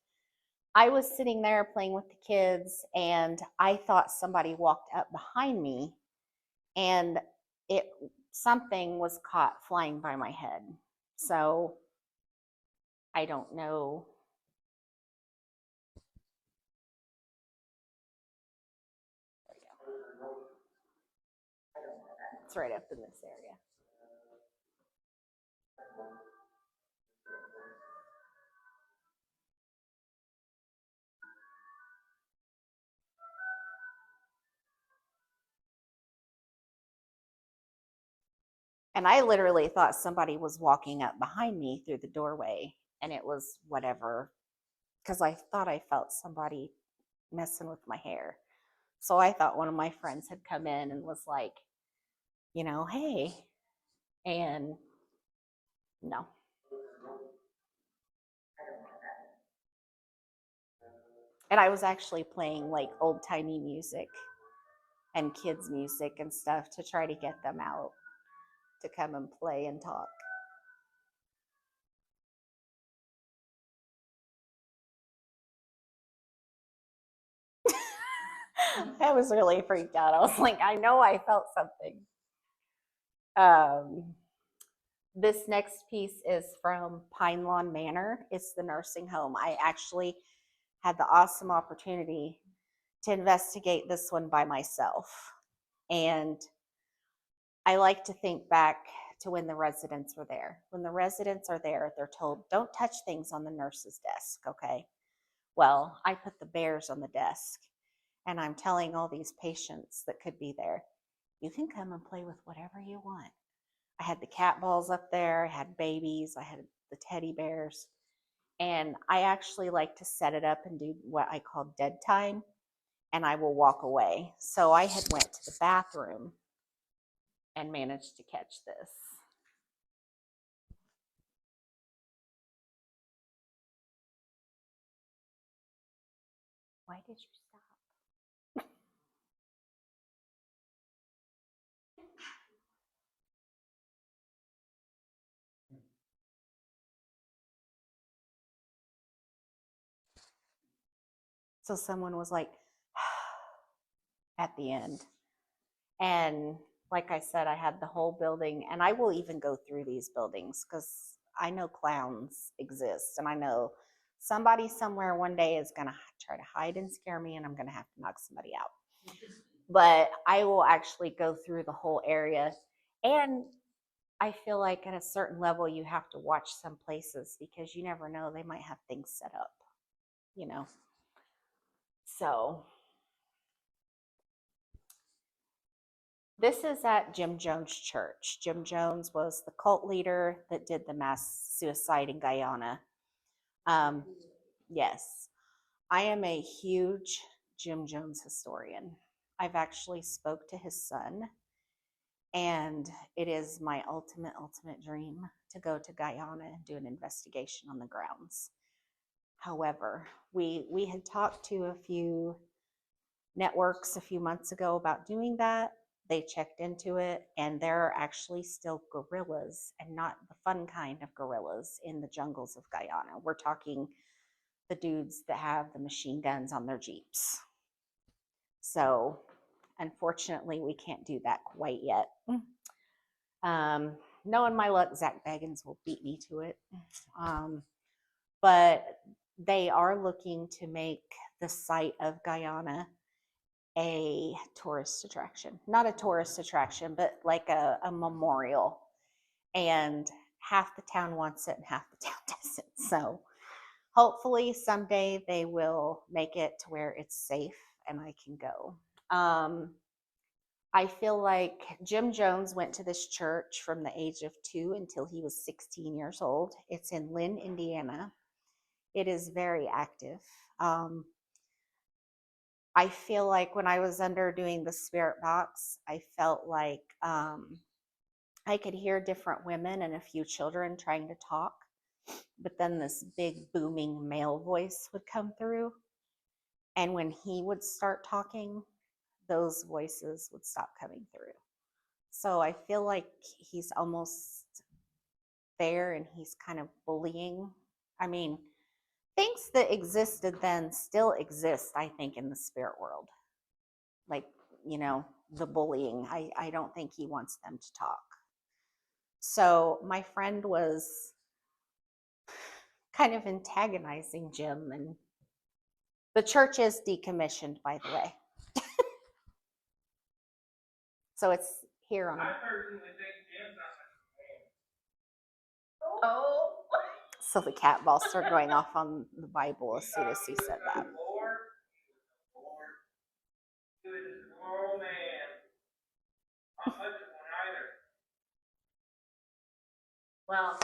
I was sitting there playing with the kids, and I thought somebody walked up behind me, and something was caught flying by my head. So I don't know. There we go. It's right up in this area. And I literally thought somebody was walking up behind me through the doorway, and it was whatever, because I thought I felt somebody messing with my hair. So I thought one of my friends had come in and was like, hey, and no. And I was actually playing like old-timey music and kids' music and stuff to try to get them out to come and play and talk. I was really freaked out. I was like, I know I felt something. This next piece is from Pine Lawn Manor. It's the nursing home. I actually had the awesome opportunity to investigate this one by myself. And I like to think back to when the residents were there. When the residents are there, they're told, don't touch things on the nurse's desk, okay? Well, I put the bears on the desk, and I'm telling all these patients that could be there, you can come and play with whatever you want. I had the cat balls up there, I had babies, I had the teddy bears, and I actually like to set it up and do what I call dead time, and I will walk away. So I had went to the bathroom and managed to catch this. Why did you stop? So someone was like, at the end. And like I said, I had the whole building, and I will even go through these buildings because I know clowns exist, and I know somebody somewhere one day is going to try to hide and scare me, and I'm going to have to knock somebody out. But I will actually go through the whole area, and I feel like at a certain level you have to watch some places because you never know, they might have things set up, you know. So this is at Jim Jones Church. Jim Jones was the cult leader that did the mass suicide in Guyana. Yes, I am a huge Jim Jones historian. I've actually spoke to his son, and it is my ultimate dream to go to Guyana and do an investigation on the grounds. However, we had talked to a few networks a few months ago about doing that. They checked into it, and there are actually still gorillas, and not the fun kind of gorillas, in the jungles of Guyana. We're talking the dudes that have the machine guns on their Jeeps. So unfortunately, we can't do that quite yet. Knowing my luck, Zach Baggins will beat me to it. But they are looking to make the site of Guyana a tourist attraction. Not a tourist attraction, but like a memorial. And half the town wants it and half the town doesn't. So hopefully someday they will make it to where it's safe and I can go. I feel like Jim Jones went to this church from the age of 2 until he was 16 years old. It's in Lynn, Indiana. It is very active. I feel like when I was under doing the spirit box, I felt like I could hear different women and a few children trying to talk, but then this big booming male voice would come through. And when he would start talking, those voices would stop coming through. So I feel like he's almost there and he's kind of bullying. I mean, things that existed then still exist, I think, in the spirit world. Like, you know, the bullying. I don't think he wants them to talk. So my friend was kind of antagonizing Jim, and the church is decommissioned, by the way. So it's here on. Oh. So the cat ball started going off on the Bible as soon as he said that. Well,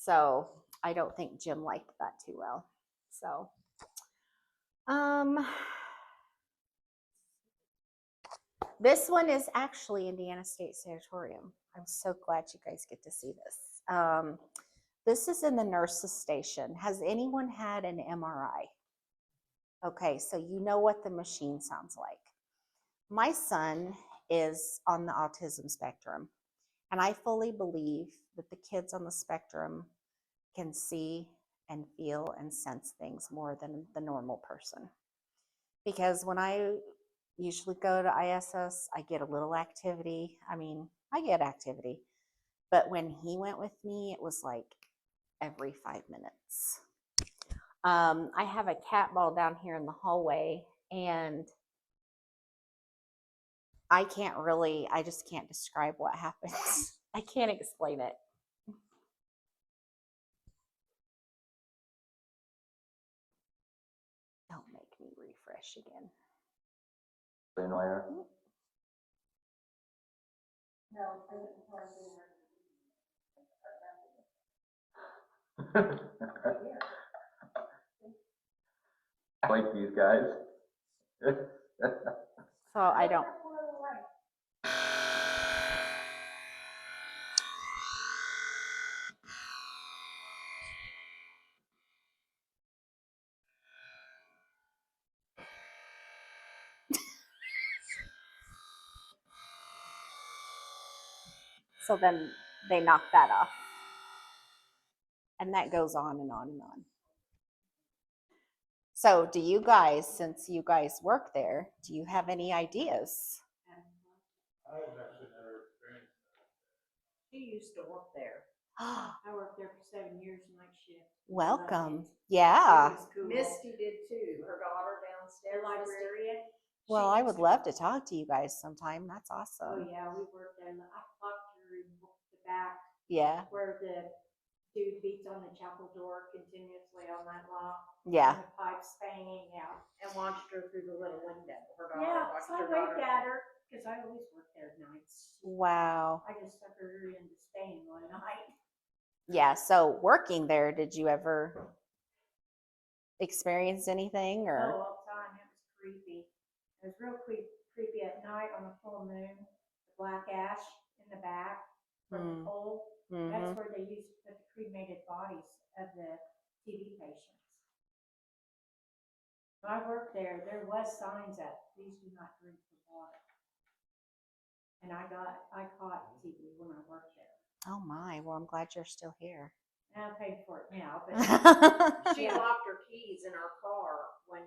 So I don't think Jim liked that too well. So, this one is actually Indiana State Sanatorium. I'm so glad you guys get to see this. This is in the nurses station. Has anyone had an MRI? Okay, so you know what the machine sounds like. My son is on the autism spectrum, and I fully believe that the kids on the spectrum can see and feel and sense things more than the normal person. Because when I usually go to ISS, I get a little activity. I mean, I get activity. But when he went with me, it was like every 5 minutes. I have a cat ball down here in the hallway, and I just can't describe what happens. I can't explain it. Don't make me refresh again. Later. no, I like these guys. So I don't. So then they knock that off. And that goes on and on and on. So do you guys, since you guys work there, do you have any ideas? I've actually never experienced she used to work there. I worked there for 7 years night shift. Welcome. Loved Yeah. it. It was cool. Misty did too. Her daughter downstairs, The librarian. Well, She I used would to- love to talk to you guys sometime. That's Oh awesome. yeah, we worked there. I talked to her in the back Yeah. where the dude beats on the chapel door continuously all night long. Yeah. And the pipes banging, yeah. And watched her through the little window. Her daughter Yeah, watched so I her waved daughter. at her, because I always work there nights. Wow. I just suckered her into staying one night. Yeah. So working there, did you ever experience anything Oh, or? all the time, it was creepy. It was real creepy at night on a full moon, the black ash in the back from the coal. Mm-hmm. That's where they used to put the cremated bodies of the TB patients. When I worked there, there was signs that please do not drink the water. And I caught TB when I worked there. Oh my. Well, I'm glad you're still here. And I paid for it now, but She Yeah. locked her keys in her car one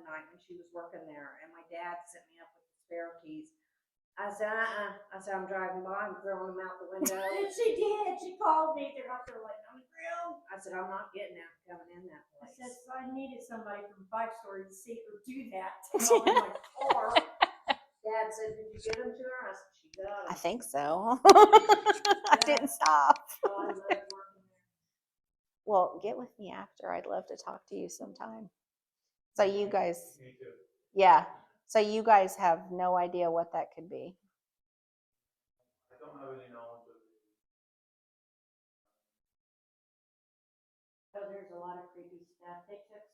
night when she was working there, and my dad set me up with the spare keys. I said, I said, I'm driving by, I'm throwing them out the window. she did. She called me. They're out there like on the grill. I said, I'm not getting out coming in that I place. said, so I needed somebody from 5-story to see her do that. To in my car. Dad said, did you get them to her? I said, she got I them. think so. I didn't stop. Oh, I loved working there. Well, get with me after. I'd love to talk to you sometime. So you guys, Me too. yeah. So you guys have no idea what that could be. I don't have any knowledge of it. Oh, there's a lot of creepy stuff. They took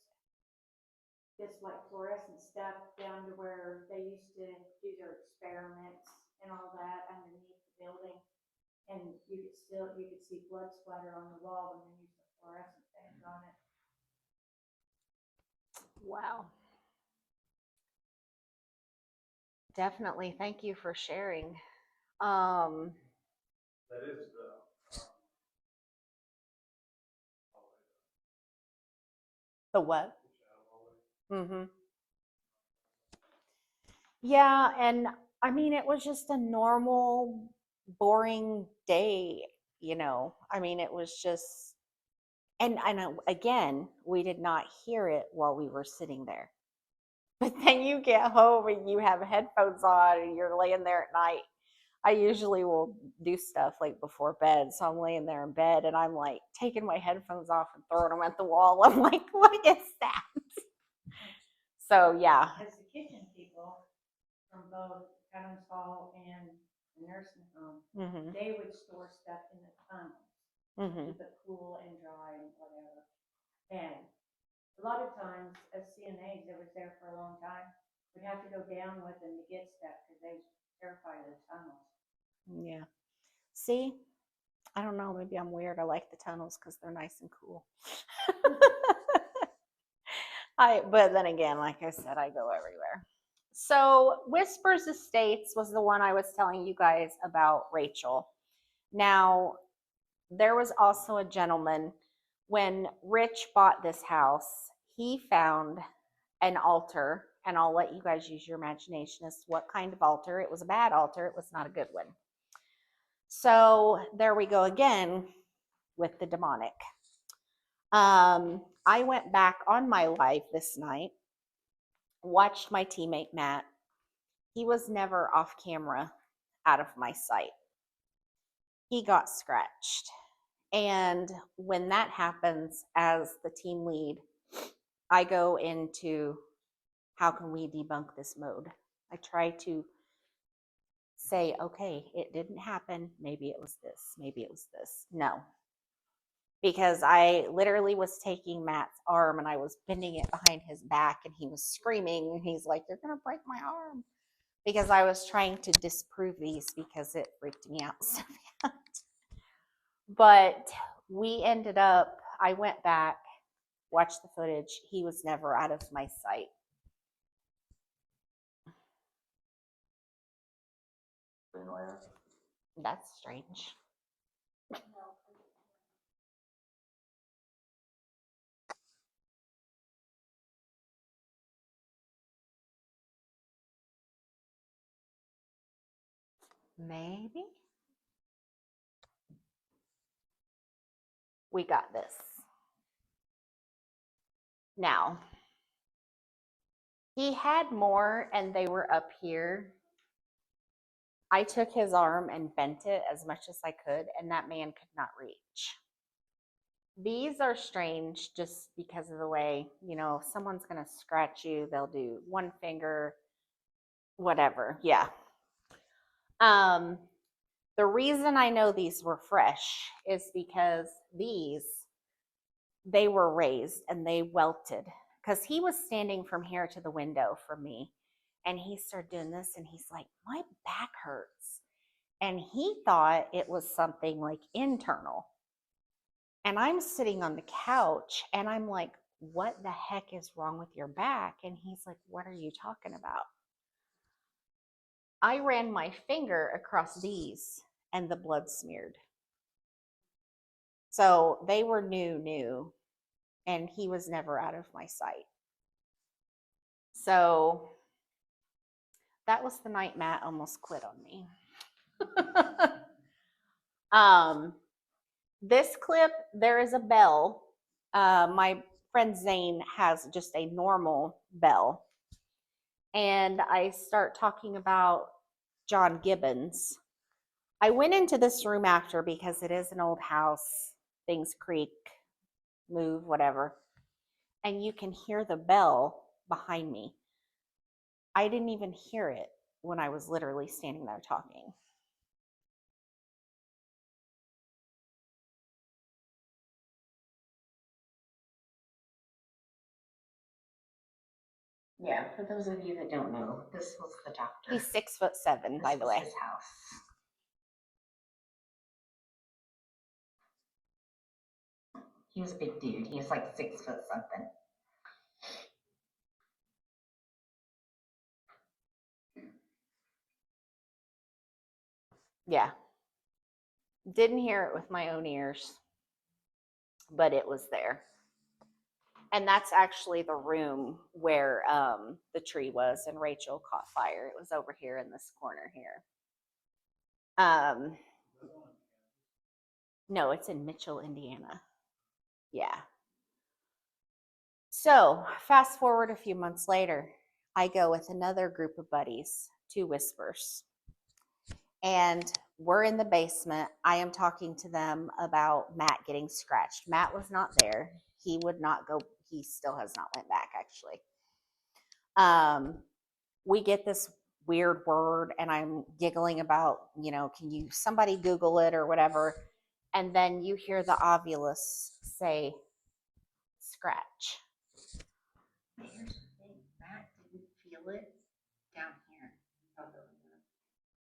this like fluorescent stuff down to where they used to do their experiments and all that underneath the building. And you could see blood splatter on the wall when they used the fluorescent things on it. Wow. Definitely. Thank you for sharing. That is the, The what? shadow hallway. Mm-hmm. Yeah, and I mean, it was just a normal, boring day, you know. I mean, it was just, and again, we did not hear it while we were sitting there. But then you get home and you have headphones on and you're laying there at night. I usually will do stuff like before bed. So I'm laying there in bed and I'm like taking my headphones off and throwing them at the wall. I'm like, what is that? So yeah. As the kitchen people from both Veterans Hall and the nursing home, Mm-hmm. they would store stuff in the tunnels. Mm-hmm. Keep it cool and dry and whatever. And a lot of times, as CNAs that was there for a long time, we'd have to go down with them to get stuff because they was terrified of the tunnels. Yeah. See, I don't know. Maybe I'm weird. I like the tunnels because they're nice and cool. But then again, like I said, I go everywhere. So Whispers Estates was the one I was telling you guys about, Rachel. Now, there was also a gentleman, when Rich bought this house, he found an altar, and I'll let you guys use your imagination as to what kind of altar. It was a bad altar. It was not a good one. So there we go again with the demonic. I went back on my live this night, watched my teammate Matt. He was never off camera, out of my sight. He got scratched. And when that happens, as the team lead, I go into how can we debunk this mode? I try to say, okay, it didn't happen. Maybe it was this. Maybe it was this. No. Because I literally was taking Matt's arm and I was bending it behind his back and he was screaming. And he's like, you're going to break my arm. Because I was trying to disprove these because it freaked me out so bad. But we ended up, I went back, watched the footage. He was never out of my sight. That's strange. Maybe. We got this. Now, he had more and they were up here. I took his arm and bent it as much as I could, and that man could not reach. These are strange just because of the way, if someone's going to scratch you, they'll do one finger, whatever. Yeah. The reason I know these were fresh is because they were raised and they welted. Because he was standing from here to the window from me, and he started doing this, and he's like, my back hurts. And he thought it was something like internal. And I'm sitting on the couch, and I'm like, what the heck is wrong with your back? And he's like, what are you talking about? I ran my finger across these, and the blood smeared. So they were new, and he was never out of my sight. So that was the night Matt almost quit on me. This clip, there is a bell. My friend Zane has just a normal bell. And I start talking about John Gibbons. I went into this room after because it is an old house. Things creak, move, whatever. And you can hear the bell behind me. I didn't even hear it when I was literally standing there talking. Yeah, for those of you that don't know, this was the doctor. He's 6'7", by the way. This was his house. He was a big dude. He was like 6 foot something. Yeah. Didn't hear it with my own ears, but it was there. And that's actually the room where the tree was, and Rachel caught fire. It was over here in this corner here. No, it's in Mitchell, Indiana. Yeah. So fast forward a few months later, I go with another group of buddies to Whispers. And we're in the basement. I am talking to them about Matt getting scratched. Matt was not there. He would not go. He still has not went back, actually. We get this weird word, and I'm giggling about, can somebody Google it or whatever. And then you hear the ovulus say, scratch. Here's the thing, Matt didn't feel it down here.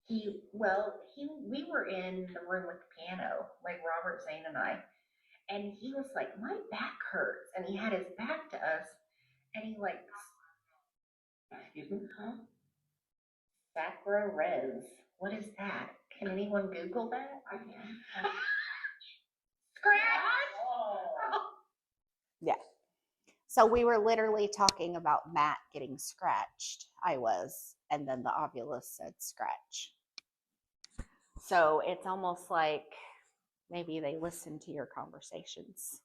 We were in the room with the piano, like Robert, Zane, and I, and he was like, my back hurts, and he had his back to us, and he like, excuse me, huh? Sacro-res. What is that? Can anyone Google that? I can. Scratch! Yeah. So we were literally talking about Matt getting scratched. I was. And then the ovulus said scratch. So it's almost like maybe they listen to your conversations.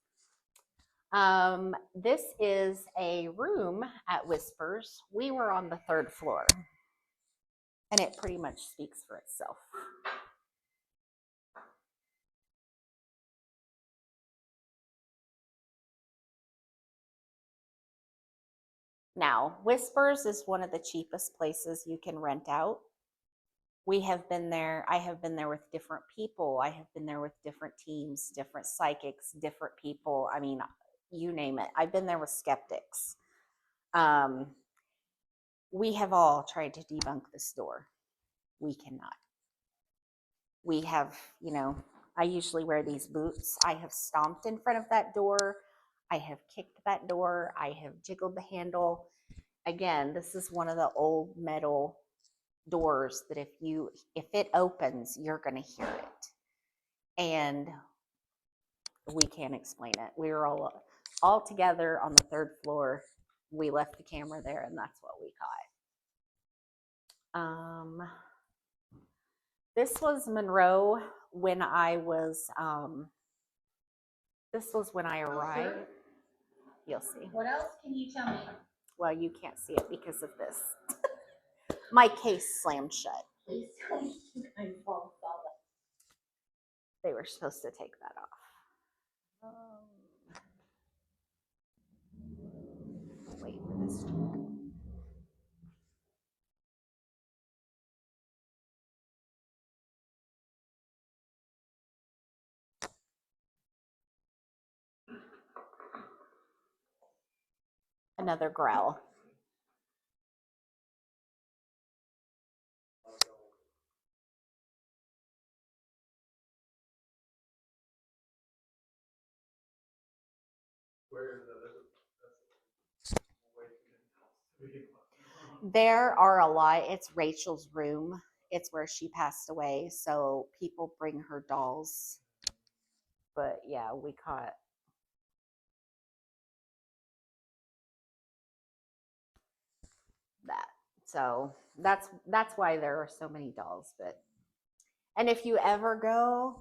This is a room at Whispers. We were on the 3rd floor. And it pretty much speaks for itself. Now, Whispers is one of the cheapest places you can rent out. We have been there. I have been there with different people. I have been there with different teams, different psychics, different people. I mean, you name it. I've been there with skeptics. We have all tried to debunk this door. We cannot. We have, I usually wear these boots. I have stomped in front of that door. I have kicked that door. I have jiggled the handle. Again, this is one of the old metal doors that if it opens, you're going to hear it. And we can't explain it. We were all together on the 3rd floor. We left the camera there, and that's what we caught. This was Monroe when I was, this was when I arrived. You'll see. What else can you tell me? Well, you can't see it because of this. My case slammed shut. Please tell me you guys all saw that. They were supposed to take that off. Wait for this to go. Another growl. Where is that? That's way too many houses. There are a lot. It's Rachel's room. It's where she passed away. So people bring her dolls. But yeah, we caught that. So that's why there are so many dolls. But and if you ever go,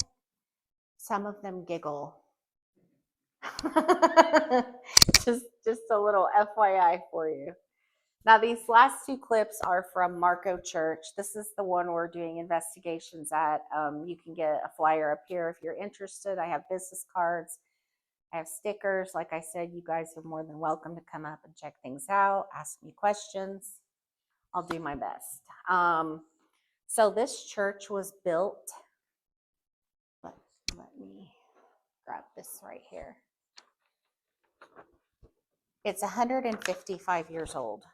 some of them giggle. just a little FYI for you. Now, these last two clips are from Marco Church. This is the one we're doing investigations at. You can get a flyer up here if you're interested. I have business cards. I have stickers. Like I said, you guys are more than welcome to come up and check things out, ask me questions. I'll do my best. So this church was built, let me grab this right here. It's 155 years old.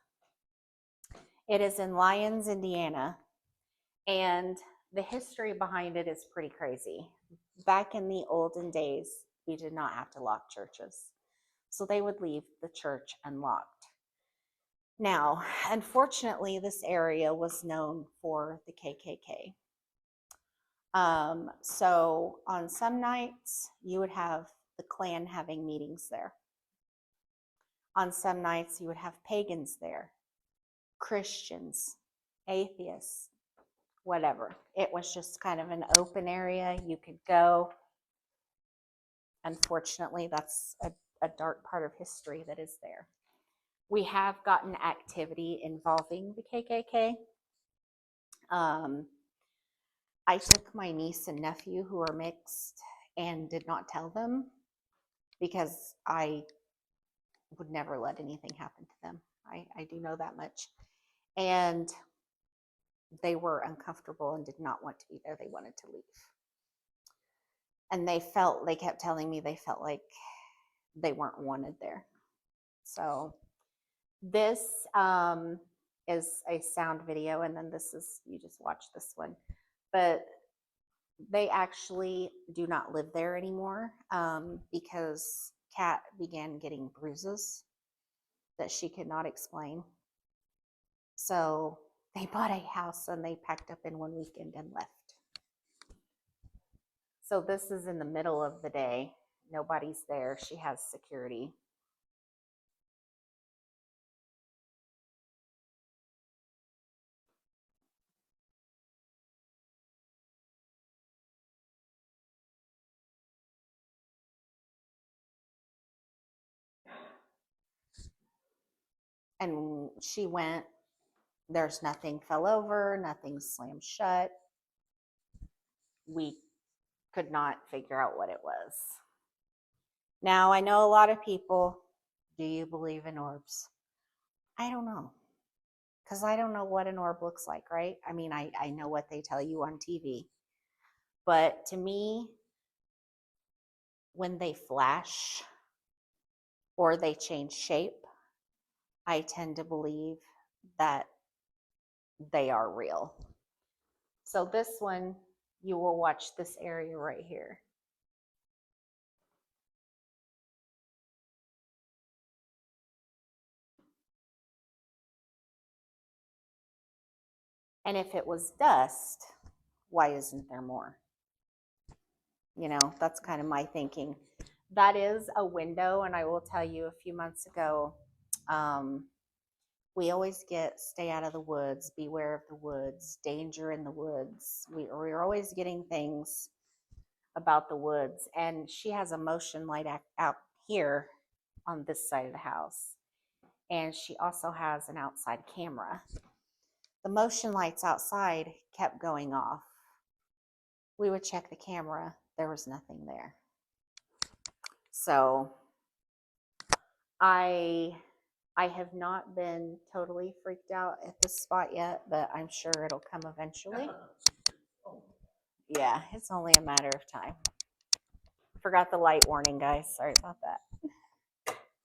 It is in Lyons, Indiana, and the history behind it is pretty crazy. Back in the olden days, we did not have to lock churches, so they would leave the church unlocked. Now, unfortunately, this area was known for the KKK. So on some nights, you would have the Klan having meetings there. On some nights, you would have pagans there, Christians, atheists, whatever. It was just kind of an open area. You could go. Unfortunately, that's a dark part of history that is there. We have gotten activity involving the KKK. I took my niece and nephew who are mixed and did not tell them because I would never let anything happen to them. I do know that much. And they were uncomfortable and did not want to be there. They wanted to leave. And they kept telling me they felt like they weren't wanted there. So this is a sound video, and then this is, you just watch this one. But they actually do not live there anymore because Kat began getting bruises that she could not explain. So they bought a house and they packed up in one weekend and left. So this is in the middle of the day. Nobody's there. She has security. And she went, there's nothing fell over, nothing slammed shut. We could not figure out what it was. Now, I know a lot of people, do you believe in orbs? I don't know. Because I don't know what an orb looks like, right? I mean, I know what they tell you on TV. But to me, when they flash or they change shape, I tend to believe that they are real. So this one, you will watch this area right here. And if it was dust, why isn't there more? You know, that's kind of my thinking. That is a window, and I will tell you, a few months ago, we always get stay out of the woods, beware of the woods, danger in the woods. We're always getting things about the woods. And she has a motion light out here on this side of the house. And she also has an outside camera. the motion lights outside kept going off. We would check the camera, there was nothing there. So I have not been totally freaked out at this spot yet, but I'm sure it'll come eventually. Yeah, it's only a matter of time. Forgot the light warning, guys. Sorry about that.